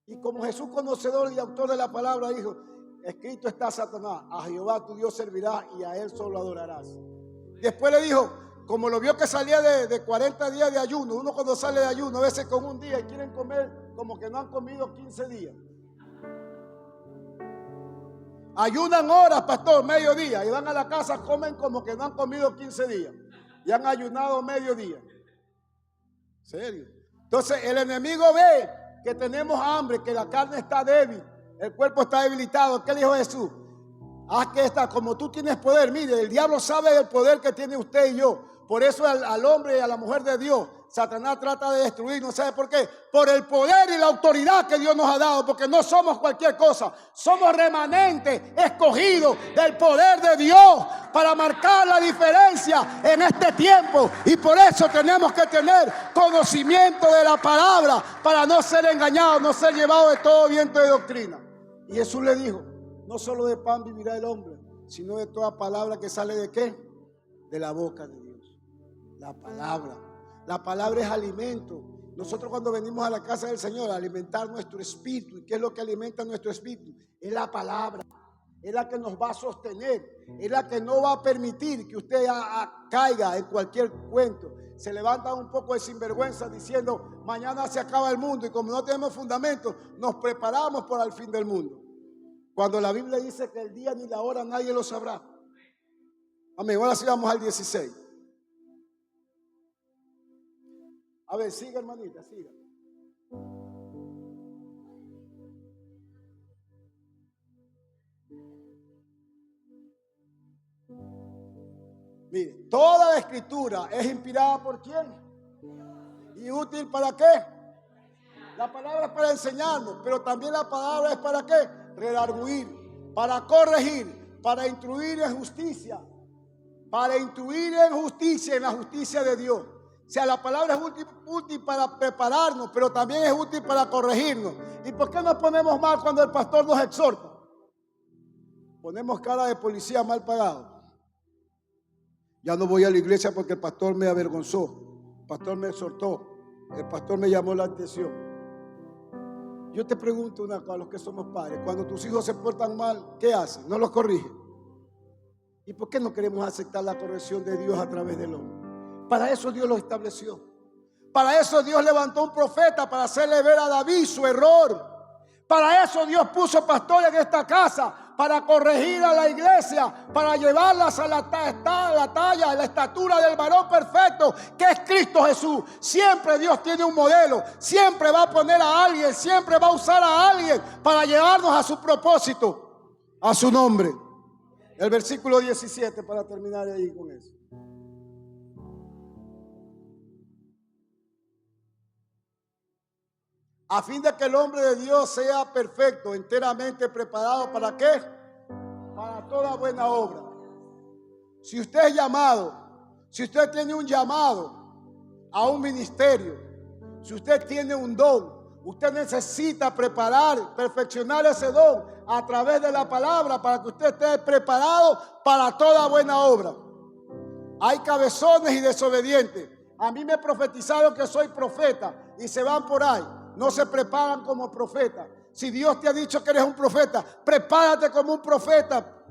Speaker 1: Y como Jesús, conocedor y autor de la palabra, dijo, escrito está Satanás, a Jehová tu Dios servirás y a él solo adorarás. Después le dijo, como lo vio que salía de 40 días de ayuno, uno cuando sale de ayuno, a veces con un día y quieren comer como que no han comido 15 días. Ayunan horas, pastor, mediodía, y van a la casa, comen como que no han comido 15 días y han ayunado mediodía. ¿Serio? Entonces el enemigo ve que tenemos hambre, que la carne está débil, el cuerpo está debilitado. ¿Qué le dijo Jesús? Haz que esta, como tú tienes poder. Mire, el diablo sabe del poder que tiene usted y yo. Por eso al hombre y a la mujer de Dios, Satanás trata de destruirnos. ¿Sabe por qué? Por el poder y la autoridad que Dios nos ha dado. Porque no somos cualquier cosa. Somos remanentes escogidos del poder de Dios para marcar la diferencia en este tiempo. Y por eso tenemos que tener conocimiento de la palabra para no ser engañados, no ser llevados de todo viento de doctrina. Y Jesús le dijo, no solo de pan vivirá el hombre, sino de toda palabra que sale ¿de qué? De la boca de Dios. La palabra. La palabra es alimento. Nosotros cuando venimos a la casa del Señor a alimentar nuestro espíritu, ¿y qué es lo que alimenta nuestro espíritu? Es la palabra, es la que nos va a sostener, es la que no va a permitir que usted caiga en cualquier cuento. Se levantan un poco de sinvergüenza diciendo, mañana se acaba el mundo, y como no tenemos fundamento, nos preparamos para el fin del mundo. Cuando la Biblia dice que el día ni la hora nadie lo sabrá. Amén. Ahora sí vamos al 16. A ver, siga, hermanita, siga. Mire, toda la escritura es inspirada ¿por quién? ¿Y útil para qué? La palabra es para enseñarnos, pero también la palabra es para qué? Redarguir, para corregir, para instruir en justicia, para instruir en justicia, en la justicia de Dios. O sea, la palabra es útil para prepararnos, pero también es útil para corregirnos. ¿Y por qué nos ponemos mal cuando el pastor nos exhorta? Ponemos cara de policía mal pagado. Ya no voy a la iglesia porque el pastor me avergonzó, el pastor me exhortó, el pastor me llamó la atención. Yo te pregunto una cosa, a los que somos padres, cuando tus hijos se portan mal, ¿qué hacen? ¿No los corrigen? ¿Y por qué no queremos aceptar la corrección de Dios a través del hombre? Para eso Dios lo estableció. Para eso Dios levantó un profeta para hacerle ver a David su error. Para eso Dios puso pastores en esta casa, para corregir a la iglesia, para llevarlas a la talla, a la estatura del varón perfecto, que es Cristo Jesús. Siempre Dios tiene un modelo, siempre va a poner a alguien, siempre va a usar a alguien para llevarnos a su propósito, a su nombre. El versículo 17 para terminar ahí con eso. A fin de que el hombre de Dios sea perfecto, enteramente preparado, ¿para qué? Para toda buena obra. Si usted es llamado, si usted tiene un llamado a un ministerio, si usted tiene un don, usted necesita preparar, perfeccionar ese don a través de la palabra para que usted esté preparado para toda buena obra. Hay cabezones y desobedientes. A mí me profetizaron que soy profeta y se van por ahí. No se preparan como profeta. Si Dios te ha dicho que eres un profeta, prepárate como un profeta.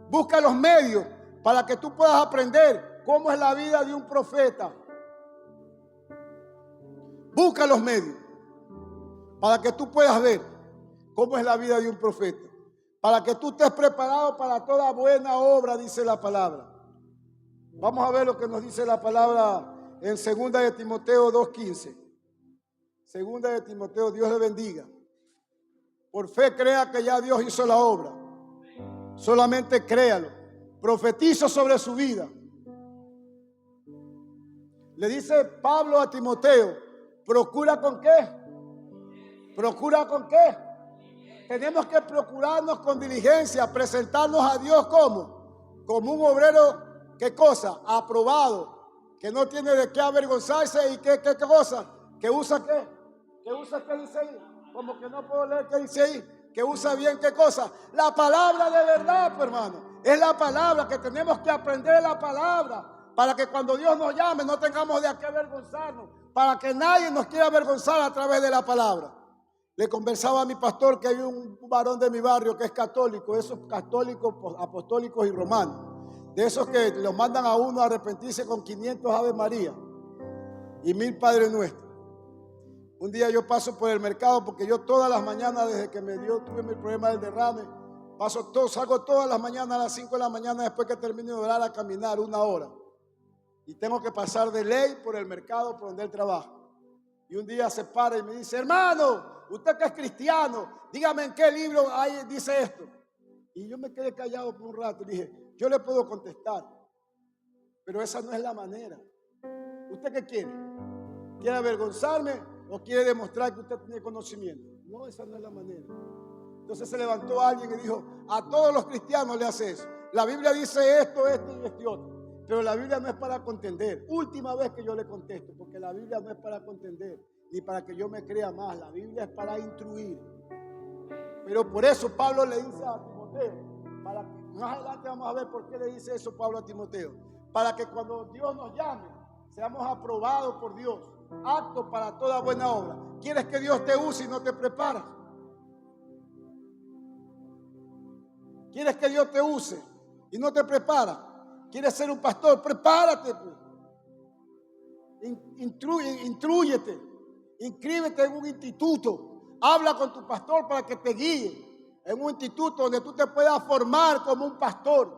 Speaker 1: Busca los medios para que tú puedas aprender cómo es la vida de un profeta. Busca los medios para que tú puedas ver cómo es la vida de un profeta. Para que tú estés preparado para toda buena obra, dice la palabra. Vamos a ver lo que nos dice la palabra en 2 de Timoteo 2:15. Segunda de Timoteo, Dios le bendiga. Por fe crea que ya Dios hizo la obra. Solamente créalo. Profetizo sobre su vida. Le dice Pablo a Timoteo, ¿procura con qué? ¿Procura con qué? Tenemos que procurarnos con diligencia, presentarnos a Dios como un obrero, ¿qué cosa? Aprobado, que no tiene de qué avergonzarse y qué cosa, que usa qué. ¿Qué usa qué dice ahí? Como que no puedo leer qué dice ahí. Que usa bien qué cosa. La palabra de verdad, pues, hermano. Es la palabra, que tenemos que aprender la palabra. Para que cuando Dios nos llame no tengamos de qué avergonzarnos. Para que nadie nos quiera avergonzar a través de la palabra. Le conversaba a mi pastor que hay un varón de mi barrio que es católico. Esos católicos apostólicos y romanos. De esos que los mandan a uno a arrepentirse con 500 Ave María y 1000 Padre Nuestro. Un día yo paso por el mercado porque yo todas las mañanas desde que tuve mi problema del derrame, salgo todas las mañanas a las 5 de la mañana después que termino de orar a caminar 1 hora. Y tengo que pasar de ley por el mercado por donde él trabaja. Y un día se para y me dice, hermano, usted que es cristiano, dígame en qué libro dice esto. Y yo me quedé callado por un rato y dije, yo le puedo contestar, pero esa no es la manera. ¿Usted qué quiere? ¿Quiere avergonzarme? ¿O quiere demostrar que usted tiene conocimiento? No, esa no es la manera. Entonces se levantó alguien y dijo, a todos los cristianos le hace eso. La Biblia dice esto, esto y este otro. Pero la Biblia no es para contender. Última vez que yo le contesto, porque la Biblia no es para contender, ni para que yo me crea más. La Biblia es para instruir. Pero por eso Pablo le dice a Timoteo, para que más adelante vamos a ver por qué le dice eso Pablo a Timoteo. Para que cuando Dios nos llame, seamos aprobados por Dios, aptos para toda buena obra. ¿Quieres que Dios te use y no te preparas? ¿Quieres que Dios te use y no te preparas? ¿Quieres ser un pastor? Prepárate, pues. Intrúyete, inscríbete en un instituto, habla con tu pastor para que te guíe en un instituto donde tú te puedas formar como un pastor,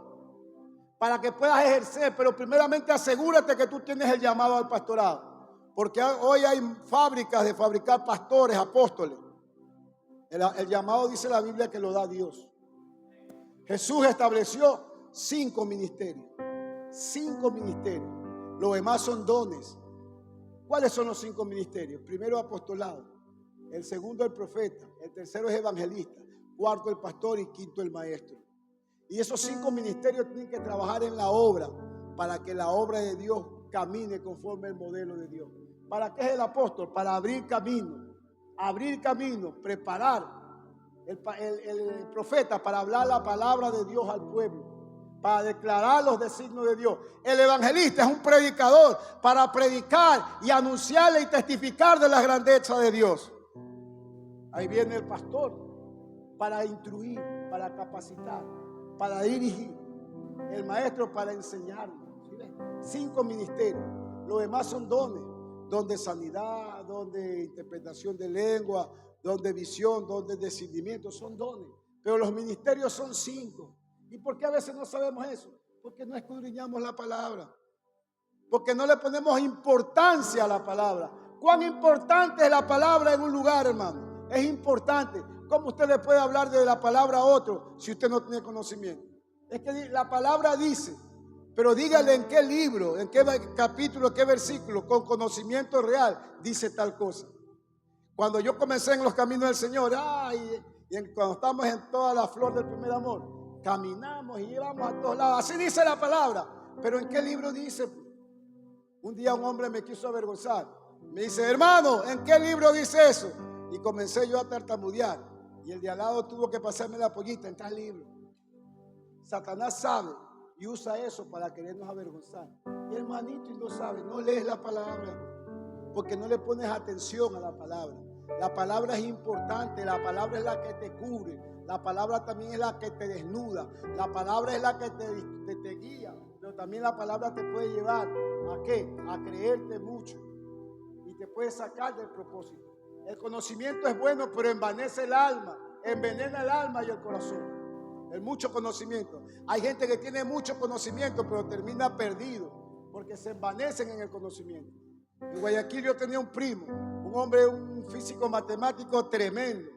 Speaker 1: para que puedas ejercer, pero primeramente asegúrate que tú tienes el llamado al pastorado, porque hoy hay fábricas de fabricar pastores, apóstoles. El llamado, dice la Biblia, que lo da Dios. Jesús estableció 5 ministerios, 5 ministerios, los demás son dones. ¿Cuáles son los 5 ministerios? Primero, apostolado. El segundo, el profeta. El tercero es evangelista. Cuarto, el pastor. Y quinto, el maestro. Y esos 5 ministerios tienen que trabajar en la obra para que la obra de Dios camine conforme el modelo de Dios. ¿Para qué es el apóstol? Para abrir camino, preparar. El profeta para hablar la palabra de Dios al pueblo, para declarar los designios de Dios. El evangelista es un predicador para predicar y anunciarle y testificar de la grandeza de Dios. Ahí viene el pastor para instruir, para capacitar, para dirigir. El maestro para enseñar. 5 ministerios. Los demás son dones. Don de sanidad, don de interpretación de lengua, don de visión, don de discernimiento. Son dones. Pero los ministerios son 5. ¿Y por qué a veces no sabemos eso? Porque no escudriñamos la palabra. Porque no le ponemos importancia a la palabra. ¿Cuán importante es la palabra en un lugar, hermano? Es importante. ¿Cómo usted le puede hablar de la palabra a otro si usted no tiene conocimiento? Es que la palabra dice, pero dígale en qué libro, en qué capítulo, qué versículo, con conocimiento real, dice tal cosa. Cuando yo comencé en los caminos del Señor, cuando estamos en toda la flor del primer amor, caminamos y llevamos a todos lados. Así dice la palabra. Pero ¿en qué libro dice? Un día un hombre me quiso avergonzar. Me dice, hermano, ¿en qué libro dice eso? Y comencé yo a tartamudear. Y el de al lado tuvo que pasarme la pollita en tal libro. Satanás sabe y usa eso para querernos avergonzar. Y hermanito, y no sabe, no lees la palabra, porque no le pones atención a la palabra. La palabra es importante, la palabra es la que te cubre, la palabra también es la que te desnuda, la palabra es la que te guía, pero también la palabra te puede llevar ¿a qué? A creerte mucho y te puede sacar del propósito. El conocimiento es bueno, pero envanece el alma, envenena el alma y el corazón. El mucho conocimiento. Hay gente que tiene mucho conocimiento, pero termina perdido porque se envanecen en el conocimiento. En Guayaquil yo tenía un primo, un hombre, un físico matemático tremendo,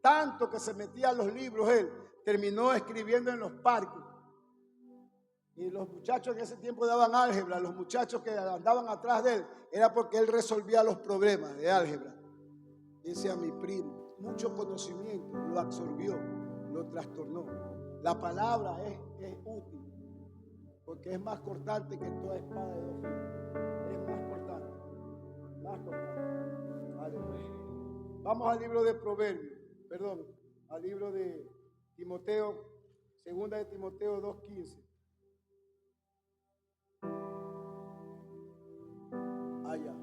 Speaker 1: tanto que se metía a los libros. Él terminó escribiendo en los parques. Y los muchachos en ese tiempo daban álgebra, los muchachos que andaban atrás de él, era porque él resolvía los problemas de álgebra. Dice a mi primo, mucho conocimiento lo absorbió, lo trastornó. La palabra es útil, porque es más cortante que toda espada de dos filos. Es más cortante, más cortante. Aleluya. Vamos al libro de Proverbios, al libro de Timoteo, segunda de Timoteo 2:15. Allá.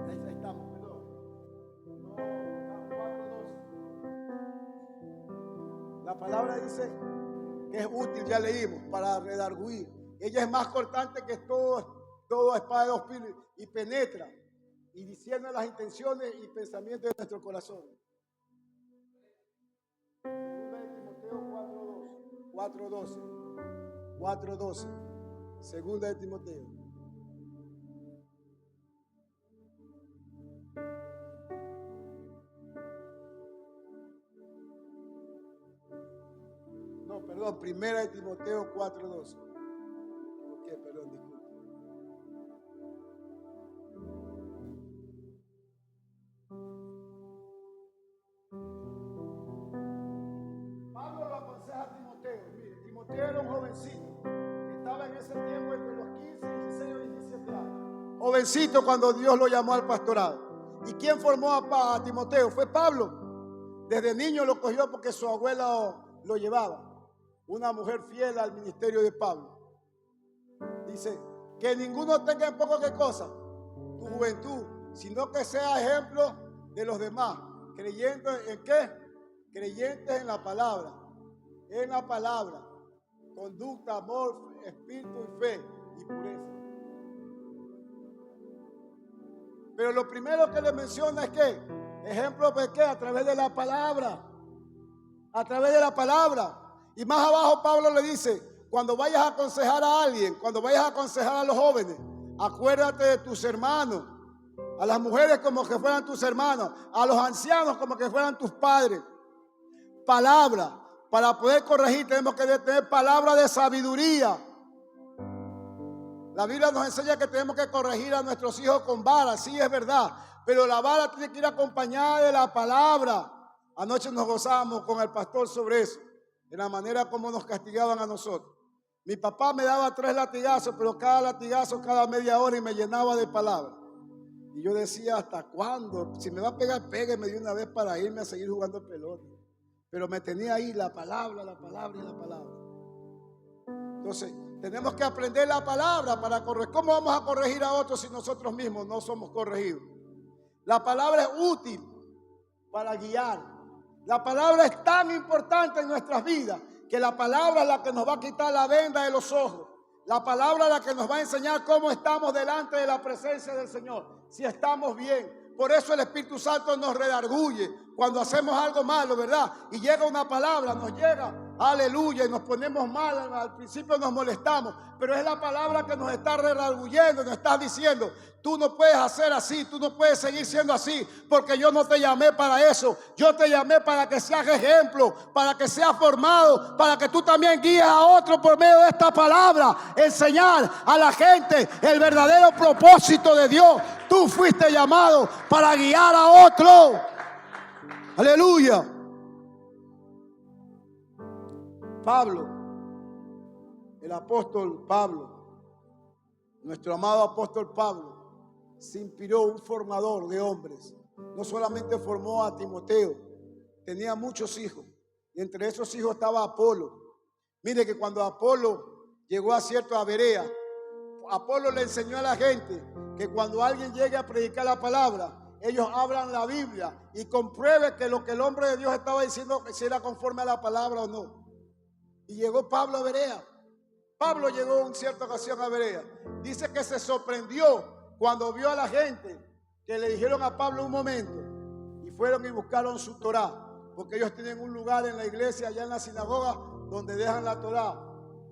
Speaker 1: Ahí estamos, perdón. No, 4:12. La palabra dice que es útil, ya leímos, para redarguir. Ella es más cortante que toda espada de dos filos y penetra y discierne las intenciones y pensamientos de nuestro corazón. Segunda de Timoteo 4:12. Segunda de Timoteo. Perdón, primera de Timoteo 4:12. Perdón, disculpe. Pablo lo aconseja a Timoteo. Mire, Timoteo era un jovencito que estaba en ese tiempo entre los 15, 16 o 17 años. Jovencito cuando Dios lo llamó al pastorado. ¿Y quién formó a Timoteo? Fue Pablo. Desde niño lo cogió porque su abuela lo llevaba. Una mujer fiel al ministerio de Pablo. Dice, Que ninguno tenga en poco, ¿qué cosa? Tu juventud, sino que sea ejemplo de los demás. ¿Creyendo en qué? Creyentes en la palabra. En la palabra. Conducta, amor, espíritu y fe y pureza. Pero lo primero que le menciona es que, ejemplo de qué, a través de la palabra. A través de la palabra. Y más abajo Pablo le dice, cuando vayas a aconsejar a alguien, cuando vayas a aconsejar a los jóvenes, acuérdate de tus hermanos, a las mujeres como que fueran tus hermanos, a los ancianos como que fueran tus padres. Palabra. Para poder corregir tenemos que tener palabra de sabiduría. La Biblia nos enseña que tenemos que corregir a nuestros hijos con vara, sí es verdad, pero la vara tiene que ir acompañada de la palabra. Anoche nos gozábamos con el pastor sobre eso, de la manera como nos castigaban a nosotros. Mi papá me daba 3 latigazos, pero cada latigazo cada media hora y me llenaba de palabras. Y yo decía, ¿hasta cuándo? Si me va a pegar, pégueme de una vez para irme a seguir jugando pelota. Pero me tenía ahí la palabra y la palabra. Entonces, tenemos que aprender la palabra para corregir. ¿Cómo vamos a corregir a otros si nosotros mismos no somos corregidos? La palabra es útil para guiar. La palabra es tan importante en nuestras vidas que la palabra es la que nos va a quitar la venda de los ojos. La palabra es la que nos va a enseñar cómo estamos delante de la presencia del Señor, si estamos bien. Por eso el Espíritu Santo nos redarguye cuando hacemos algo malo, ¿verdad? Y llega una palabra, nos llega, aleluya, y nos ponemos mal. Al principio nos molestamos, pero es la palabra que nos está redarguyendo, nos está diciendo, tú no puedes hacer así, tú no puedes seguir siendo así, porque yo no te llamé para eso. Yo te llamé para que seas ejemplo, para que seas formado, para que tú también guíes a otro por medio de esta palabra, enseñar a la gente el verdadero propósito de Dios. Tú fuiste llamado para guiar a otro. Aleluya. Pablo, el apóstol Pablo, nuestro amado apóstol Pablo, se inspiró un formador de hombres. No solamente formó a Timoteo, tenía muchos hijos. Y entre esos hijos estaba Apolo. Mire que cuando Apolo llegó a Berea, Apolo le enseñó a la gente que cuando alguien llegue a predicar la palabra, ellos abran la Biblia y compruebe que lo que el hombre de Dios estaba diciendo, si era conforme a la palabra o no. Y llegó Pablo a Berea. Pablo llegó en cierta ocasión a Berea. Dice que se sorprendió cuando vio a la gente que le dijeron a Pablo un momento y fueron y buscaron su Torá, porque ellos tienen un lugar en la iglesia, allá en la sinagoga, donde dejan la Torá,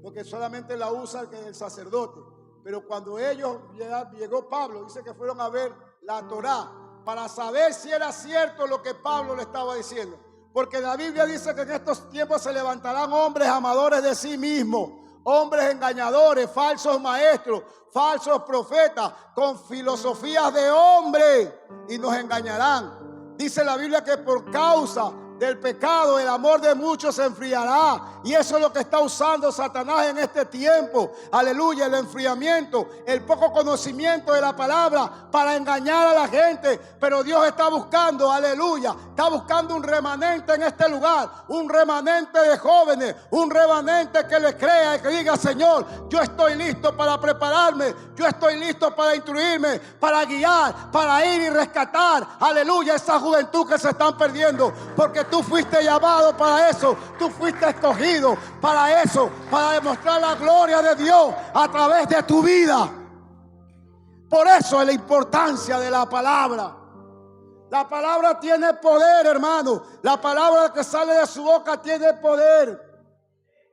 Speaker 1: porque solamente la usa el sacerdote. Pero cuando llegó Pablo, dice que fueron a ver la Torá para saber si era cierto lo que Pablo le estaba diciendo. Porque la Biblia dice que en estos tiempos se levantarán hombres amadores de sí mismos, hombres engañadores, falsos maestros, falsos profetas, con filosofías de hombre, y nos engañarán. Dice la Biblia que por causa del pecado el amor de muchos se enfriará, y eso es lo que está usando Satanás en este tiempo. Aleluya, el enfriamiento, el poco conocimiento de la palabra para engañar a la gente. Pero Dios está buscando, aleluya, está buscando un remanente en este lugar, un remanente de jóvenes, un remanente que le crea y que diga: Señor, yo estoy listo para prepararme, yo estoy listo para instruirme, para guiar, para ir y rescatar, aleluya, esa juventud que se están perdiendo, porque tú fuiste llamado para eso, tú fuiste escogido para eso, para demostrar la gloria de Dios a través de tu vida. Por eso es la importancia de la palabra. La palabra tiene poder, hermano. La palabra que sale de su boca tiene poder.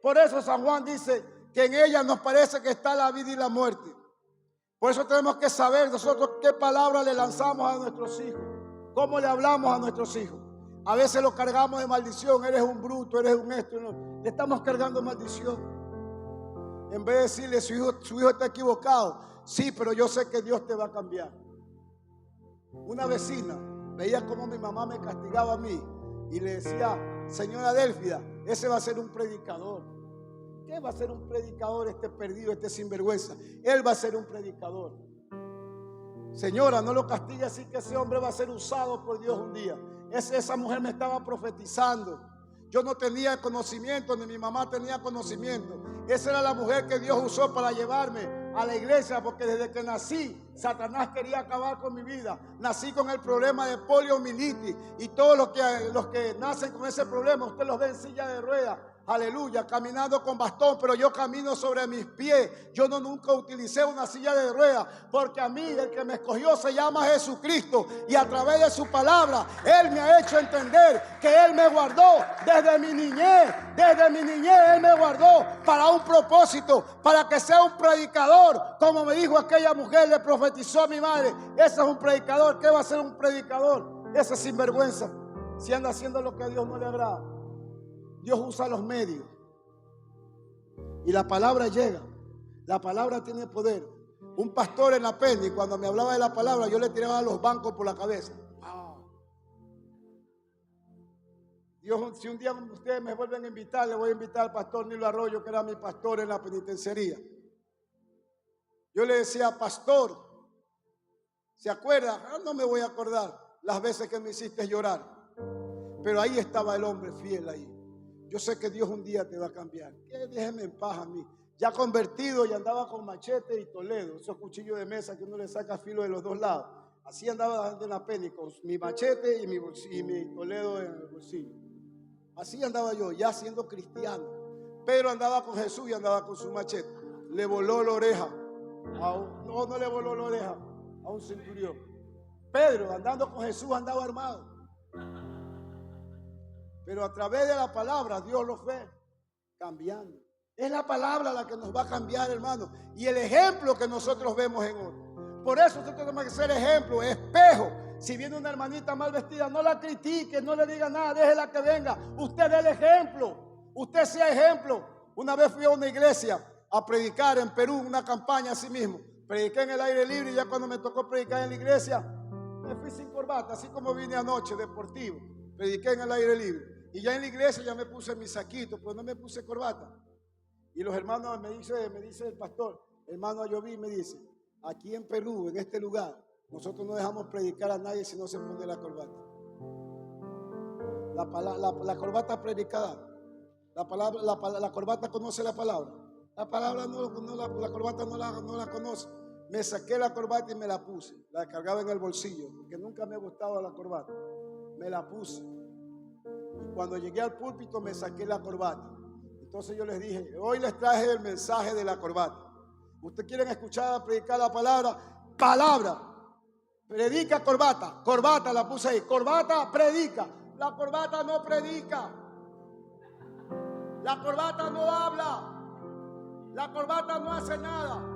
Speaker 1: Por eso San Juan dice que en ella nos parece que está la vida y la muerte. Por eso tenemos que saber nosotros qué palabra le lanzamos a nuestros hijos, cómo le hablamos a nuestros hijos. A veces lo cargamos de maldición: eres un bruto, eres un esto. No. Le estamos cargando maldición. En vez de decirle: su hijo está equivocado. Sí, pero yo sé que Dios te va a cambiar. Una vecina veía cómo mi mamá me castigaba a mí y le decía: señora Délfida, ese va a ser un predicador. ¿Qué va a ser un predicador este perdido, este sinvergüenza? Él va a ser un predicador. Señora, no lo castigue así, que ese hombre va a ser usado por Dios un día. Esa mujer me estaba profetizando. Yo no tenía conocimiento, ni mi mamá tenía conocimiento. Esa era la mujer que Dios usó para llevarme a la iglesia porque desde que nací Satanás quería acabar con mi vida. Nací con el problema de poliomielitis y todos los que nacen con ese problema, usted los ve en silla de ruedas. Aleluya, caminando con bastón, pero yo camino sobre mis pies. Yo nunca utilicé una silla de ruedas, porque a mí el que me escogió se llama Jesucristo, y a través de su palabra Él me ha hecho entender que Él me guardó desde mi niñez. Desde mi niñez Él me guardó para un propósito, para que sea un predicador, como me dijo aquella mujer, le profetizó a mi madre. Ese es un predicador. ¿Qué va a ser un predicador? Ese sinvergüenza, si anda haciendo lo que a Dios no le agrada. Dios usa los medios y la palabra llega. La palabra tiene poder. Un pastor en la Penny, cuando me hablaba de la palabra, yo le tiraba a los bancos por la cabeza. Dios, si un día ustedes me vuelven a invitar, le voy a invitar al pastor Nilo Arroyo, que era mi pastor en la penitenciaría. Yo le decía, pastor, ¿se acuerda? No me voy a acordar las veces que me hiciste llorar, pero ahí estaba el hombre fiel ahí. Yo sé que Dios un día te va a cambiar. Que déjeme en paz a mí. Ya convertido y andaba con machete y Toledo, esos cuchillos de mesa que uno le saca filo de los dos lados. Así andaba en la Penny, con mi machete y mi Toledo en el bolsillo. Así andaba yo, ya siendo cristiano. Pedro andaba con Jesús y andaba con su machete. Le voló la oreja. No le voló la oreja a un centurión. Pedro, andando con Jesús, andaba armado. Pero a través de la palabra Dios lo fue cambiando. Es la palabra la que nos va a cambiar, hermano. Y el ejemplo que nosotros vemos en otro. Por eso nosotros tenemos que ser ejemplo, espejo. Si viene una hermanita mal vestida, no la critique, no le diga nada, déjela que venga. Usted dé el ejemplo. Usted sea ejemplo. Una vez fui a una iglesia a predicar en Perú, una campaña así mismo. Prediqué en el aire libre y ya cuando me tocó predicar en la iglesia, me fui sin corbata, así como vine anoche, deportivo. Prediqué en el aire libre. Y ya en la iglesia ya me puse mi saquito, pero no me puse corbata. Y los hermanos me dice el pastor, hermano Ayoví, me dice, aquí en Perú, en este lugar, nosotros no dejamos predicar a nadie si no se pone la corbata. La corbata predicada. La corbata conoce la palabra. La palabra la corbata no la conoce. Me saqué la corbata y me la puse. La cargaba en el bolsillo, porque nunca me gustaba la corbata. Me la puse. Y cuando llegué al púlpito me saqué la corbata. Entonces yo les dije, hoy les traje el mensaje de la corbata. ¿Ustedes quieren escuchar, predicar la palabra? Palabra. Predica corbata. Corbata la puse ahí. Corbata predica. La corbata no predica. La corbata no habla. La corbata no hace nada.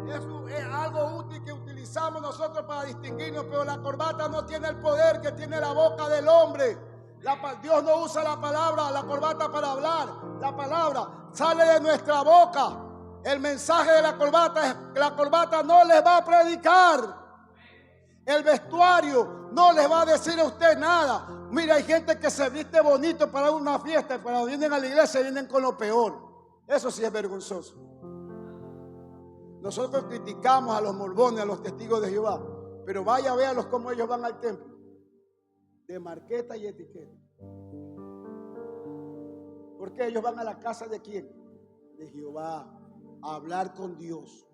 Speaker 1: Es algo útil que utilizamos nosotros para distinguirnos, pero la corbata no tiene el poder que tiene la boca del hombre. Dios no usa la palabra, la corbata para hablar. La palabra sale de nuestra boca. El mensaje de la corbata es que la corbata no les va a predicar. El vestuario no les va a decir a usted nada. Mira, hay gente que se viste bonito para una fiesta, pero cuando vienen a la iglesia vienen con lo peor. Eso sí es vergonzoso. Nosotros criticamos a los mormones, a los testigos de Jehová, pero vaya, véalos cómo ellos van al templo. De marqueta y etiqueta. Porque ellos van a la casa de quién? De Jehová, a hablar con Dios.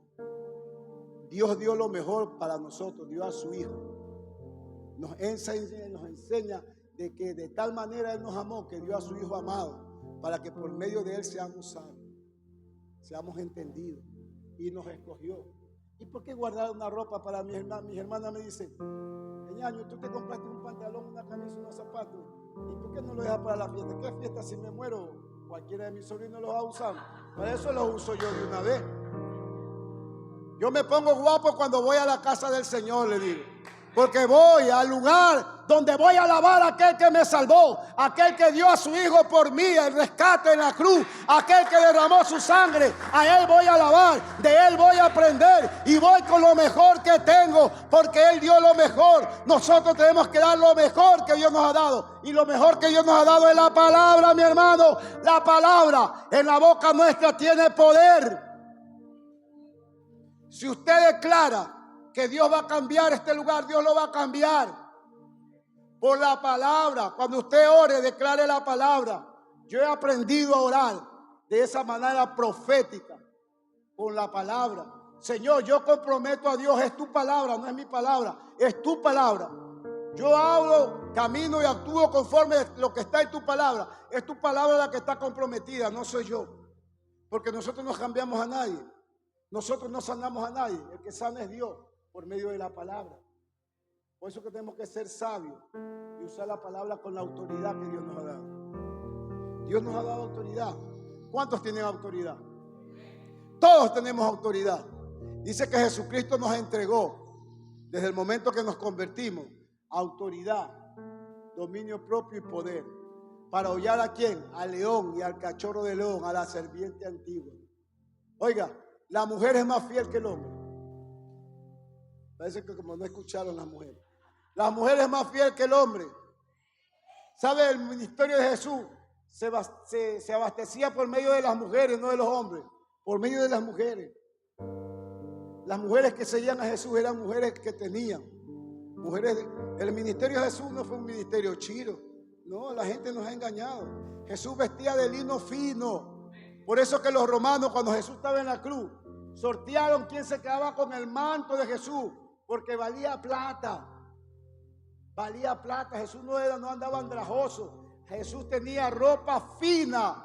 Speaker 1: Dios dio lo mejor para nosotros, dio a su Hijo. Nos enseña de que de tal manera Él nos amó, que dio a su Hijo amado, para que por medio de Él seamos sabios, seamos entendidos, y nos escogió. ¿Y por qué guardar una ropa para mis hermanas? Mis hermanas me dicen, ñaño, tú te compraste un pantalón, una camisa, unos zapatos, ¿y por qué no lo dejas para la fiesta? ¿Qué fiesta si me muero? Cualquiera de mis sobrinos los va a usar. Para eso los uso yo de una vez. Yo me pongo guapo cuando voy a la casa del Señor, le digo. Porque voy al lugar donde voy a alabar a aquel que me salvó, aquel que dio a su Hijo por mí, el rescate en la cruz, aquel que derramó su sangre. A Él voy a alabar, de Él voy a aprender y voy con lo mejor que tengo, porque Él dio lo mejor. Nosotros tenemos que dar lo mejor que Dios nos ha dado, y lo mejor que Dios nos ha dado es la palabra, mi hermano. La palabra en la boca nuestra tiene poder. Si usted declara que Dios va a cambiar este lugar, Dios lo va a cambiar por la palabra. Cuando usted ore, declare la palabra. Yo he aprendido a orar de esa manera profética, con la palabra. Señor, yo comprometo a Dios, es tu palabra, no es mi palabra, es tu palabra. Yo hablo, camino y actúo conforme a lo que está en tu palabra. Es tu palabra la que está comprometida, no soy yo. Porque nosotros no cambiamos a nadie. Nosotros no sanamos a nadie. El que sana es Dios por medio de la palabra. Por eso que tenemos que ser sabios y usar la palabra con la autoridad que Dios nos ha dado. Dios nos ha dado autoridad. ¿Cuántos tienen autoridad? Todos tenemos autoridad. Dice que Jesucristo nos entregó, desde el momento que nos convertimos, autoridad, dominio propio y poder. ¿Para hollar a quién? Al león y al cachorro de león, a la serpiente antigua. Oiga, la mujer es más fiel que el hombre. Parece que como no escucharon las mujeres. La mujer es más fiel que el hombre. ¿Sabe? El ministerio de Jesús se abastecía por medio de las mujeres, no de los hombres. Por medio de las mujeres. Las mujeres que seguían a Jesús eran mujeres que tenían. El ministerio de Jesús no fue un ministerio chiro. No, la gente nos ha engañado. Jesús vestía de lino fino. Por eso que los romanos, cuando Jesús estaba en la cruz, sortearon quién se quedaba con el manto de Jesús, porque valía plata. Valía plata. Jesús no andaba andrajoso. Jesús tenía ropa fina.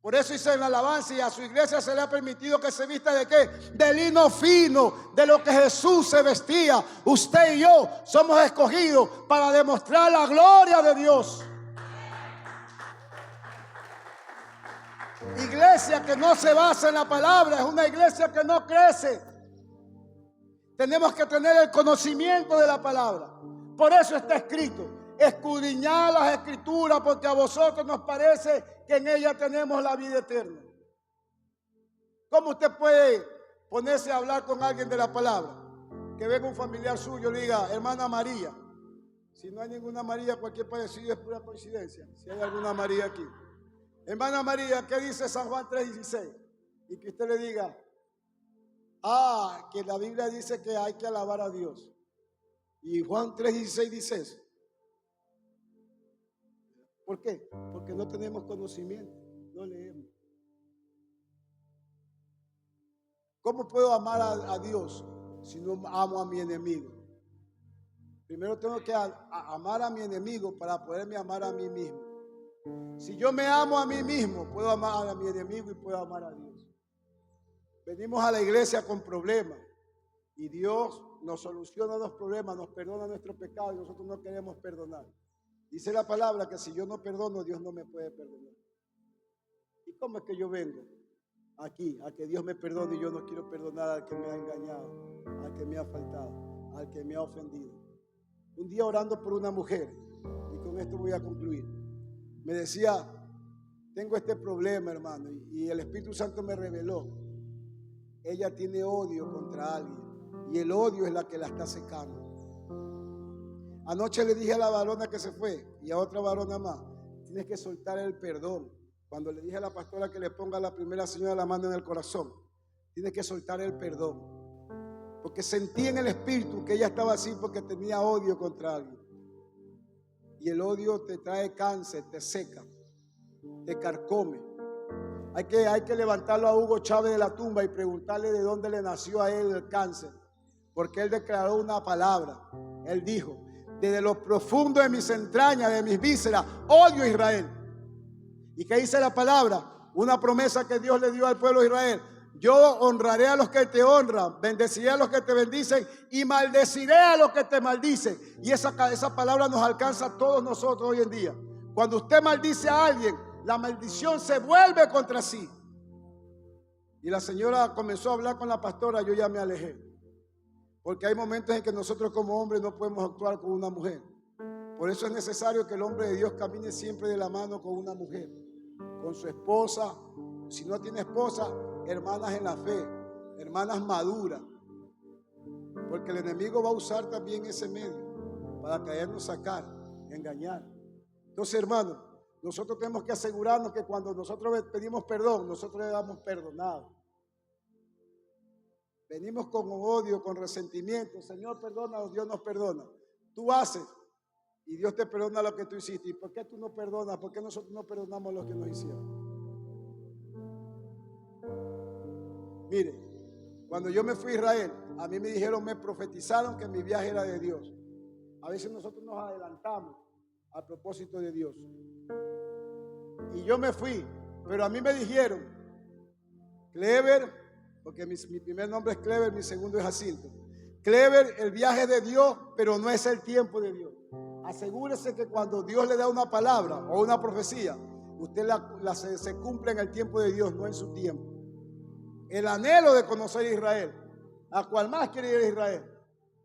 Speaker 1: Por eso dice en la alabanza, y a su iglesia se le ha permitido que se vista ¿de qué? De lino fino, de lo que Jesús se vestía. Usted y yo somos escogidos para demostrar la gloria de Dios. Iglesia que no se basa en la palabra es una iglesia que no crece. Tenemos que tener el conocimiento de la palabra. Por eso está escrito: escudriñad las escrituras, porque a vosotros nos parece que en ella tenemos la vida eterna. ¿Cómo usted puede ponerse a hablar con alguien de la palabra? Que venga un familiar suyo y le diga: hermana María. Si no hay ninguna María, cualquier parecido es pura coincidencia. Si hay alguna María aquí. Hermana María, ¿qué dice San Juan 3:16? Y que usted le diga: que la Biblia dice que hay que alabar a Dios. Y Juan 3:16 dice eso. ¿Por qué? Porque no tenemos conocimiento, no leemos. ¿Cómo puedo amar a Dios si no amo a mi enemigo? Primero tengo que amar a mi enemigo para poderme amar a mí mismo. Si yo me amo a mí mismo, puedo amar a mi enemigo y puedo amar a Dios. Venimos a la iglesia con problemas y Dios nos soluciona los problemas, nos perdona nuestros pecados y nosotros no queremos perdonar. Dice la palabra que si yo no perdono, Dios no me puede perdonar. ¿Y cómo es que yo vengo aquí a que Dios me perdone y yo no quiero perdonar al que me ha engañado, al que me ha faltado, al que me ha ofendido? Un día orando por una mujer, y con esto voy a concluir, me decía: tengo este problema, hermano, y el Espíritu Santo me reveló: ella tiene odio contra alguien y el odio es la que la está secando. Anoche le dije a la varona que se fue y a otra varona más: tienes que soltar el perdón. Cuando le dije a la pastora que le ponga la primera señal de la mano en el corazón, tienes que soltar el perdón. Porque sentí en el espíritu que ella estaba así porque tenía odio contra alguien. Y el odio te trae cáncer, te seca, te carcome. Hay que levantarlo a Hugo Chávez de la tumba y preguntarle de dónde le nació a él el cáncer. Porque él declaró una palabra. Él dijo: desde lo profundo de mis entrañas, de mis vísceras, odio a Israel. ¿Y qué dice la palabra? Una promesa que Dios le dio al pueblo de Israel: yo honraré a los que te honran, bendeciré a los que te bendicen y maldeciré a los que te maldicen. Y esa palabra nos alcanza a todos nosotros hoy en día. Cuando usted maldice a alguien, la maldición se vuelve contra sí. Y la señora comenzó a hablar con la pastora, yo ya me alejé. Porque hay momentos en que nosotros como hombres no podemos actuar con una mujer. Por eso es necesario que el hombre de Dios camine siempre de la mano con una mujer, con su esposa. Si no tiene esposa, hermanas en la fe, hermanas maduras. Porque el enemigo va a usar también ese medio para caernos, sacar, engañar. Entonces, hermanos, nosotros tenemos que asegurarnos que cuando nosotros pedimos perdón, nosotros le damos perdonado. Venimos con odio, con resentimiento. Señor, perdónanos, Dios nos perdona. Tú haces y Dios te perdona lo que tú hiciste. ¿Y por qué tú no perdonas? ¿Por qué nosotros no perdonamos lo que nos hicieron? Mire, Cuando yo me fui a Israel, a mí me dijeron, me profetizaron que mi viaje era de Dios. A veces nosotros nos adelantamos al propósito de Dios. Y yo me fui, pero a mí me dijeron, Clever, porque mi primer nombre es Clever, mi segundo es Jacinto. Clever, el viaje de Dios, pero no es el tiempo de Dios. Asegúrese que cuando Dios le da una palabra o una profecía, usted se cumple en el tiempo de Dios, no en su tiempo. El anhelo de conocer a Israel. ¿A cuál más quiere ir a Israel?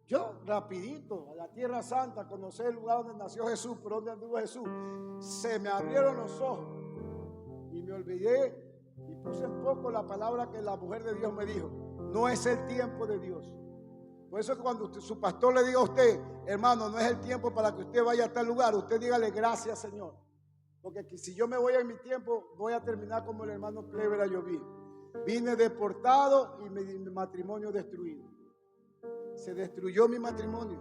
Speaker 1: Yo, rapidito, a la Tierra Santa, a conocer el lugar donde nació Jesús, por donde anduvo Jesús. Se me abrieron los ojos y me olvidé y puse en poco la palabra que la mujer de Dios me dijo. No es el tiempo de Dios. Por eso cuando su pastor le diga a usted, hermano, no es el tiempo para que usted vaya a tal lugar, usted dígale gracias, Señor. Porque si yo me voy en mi tiempo, voy a terminar como el hermano Clever Ayoví. Vine deportado y mi matrimonio destruido. Se destruyó mi matrimonio.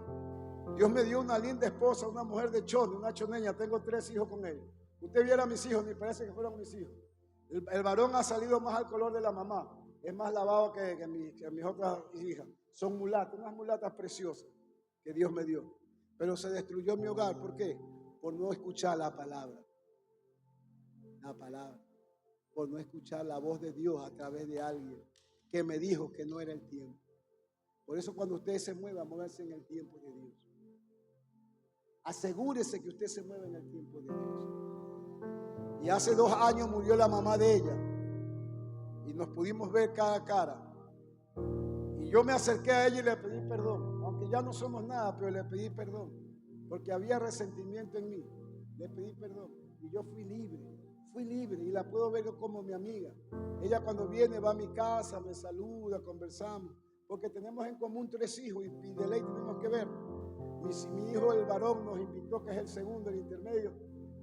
Speaker 1: Dios me dio una linda esposa, una mujer de chone, una choneña. Tengo 3 hijos con ella. Usted viera a mis hijos, ni parece que fueran mis hijos. El varón ha salido más al color de la mamá. Es más lavado que mis otras hijas. Son mulatas, unas mulatas preciosas que Dios me dio. Pero se destruyó mi hogar. ¿Por qué? Por no escuchar la palabra. La palabra. Por no escuchar la voz de Dios a través de alguien que me dijo que no era el tiempo. Por eso cuando usted se mueva, muévase en el tiempo de Dios. Asegúrese que usted se mueva en el tiempo de Dios. Y hace 2 años murió la mamá de ella. Y nos pudimos ver cara a cara. Y yo me acerqué a ella y le pedí perdón. Aunque ya no somos nada, pero le pedí perdón. Porque había resentimiento en mí. Le pedí perdón. Y yo fui libre. Fui libre y la puedo ver como mi amiga. Ella cuando viene va a mi casa, me saluda, conversamos. Porque tenemos en común 3 hijos y de ley tenemos que ver. Mi hijo el varón nos invitó, que es el segundo, el intermedio,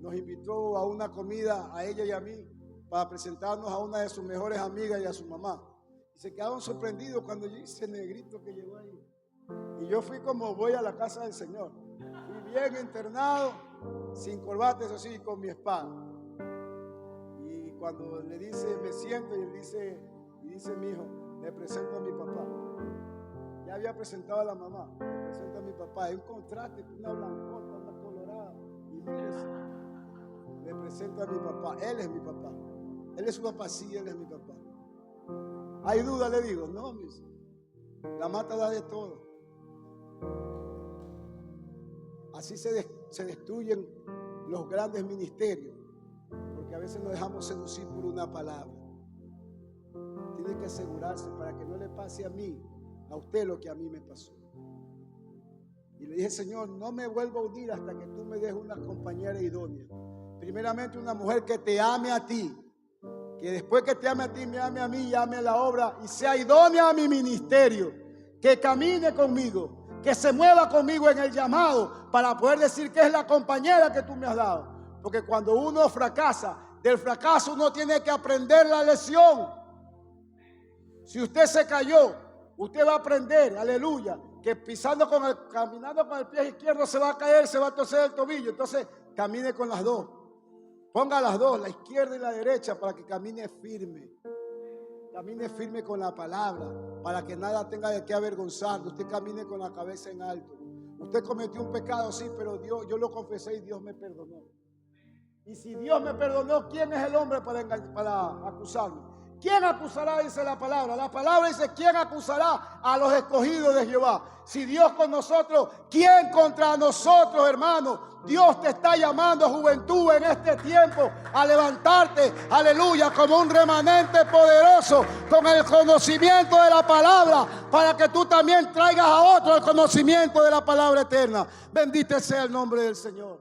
Speaker 1: nos invitó a una comida a ella y a mí para presentarnos a una de sus mejores amigas y a su mamá. Y se quedaron sorprendidos cuando yo hice el negrito que llegó ahí. Y yo fui como voy a la casa del Señor. Fui bien internado, sin corbata, eso sí, con mi espada. Y cuando le dice, me siento, y él dice mi hijo, le presento a mi papá. Ya había presentado a la mamá, le presento a mi papá. Es un contraste, una blancota, una colorada. Y le presento a mi papá. Él es mi papá. Él es su papá, sí, él es mi papá. ¿Hay duda? Le digo, no, la mata da de todo. Así se destruyen los grandes ministerios, porque a veces nos dejamos seducir por una palabra. Tiene que asegurarse para que no le pase a usted lo que a mí me pasó. Y le dije, Señor, no me vuelvo a unir hasta que tú me des una compañera idónea. Primeramente una mujer que te ame a ti, que después que te ame a ti, me ame a mí y ame a la obra y sea idónea a mi ministerio, que camine conmigo, que se mueva conmigo en el llamado para poder decir que es la compañera que tú me has dado. Porque cuando uno fracasa, del fracaso uno tiene que aprender la lección. Si usted se cayó, usted va a aprender, aleluya, que caminando con el pie izquierdo se va a caer, se va a torcer el tobillo. Entonces camine con las dos. Ponga las dos, la izquierda y la derecha, para que camine firme. Camine firme con la palabra, para que nada tenga de qué avergonzar. Usted camine con la cabeza en alto. Usted cometió un pecado, sí, pero yo lo confesé y Dios me perdonó. Y si Dios me perdonó, ¿quién es el hombre para acusarme? ¿Quién acusará? Dice la palabra. La palabra dice, ¿quién acusará a los escogidos de Jehová? Si Dios con nosotros, ¿quién contra nosotros, hermano? Dios te está llamando, juventud, en este tiempo a levantarte, aleluya, como un remanente poderoso con el conocimiento de la palabra, para que tú también traigas a otro el conocimiento de la palabra eterna. Bendito sea el nombre del Señor.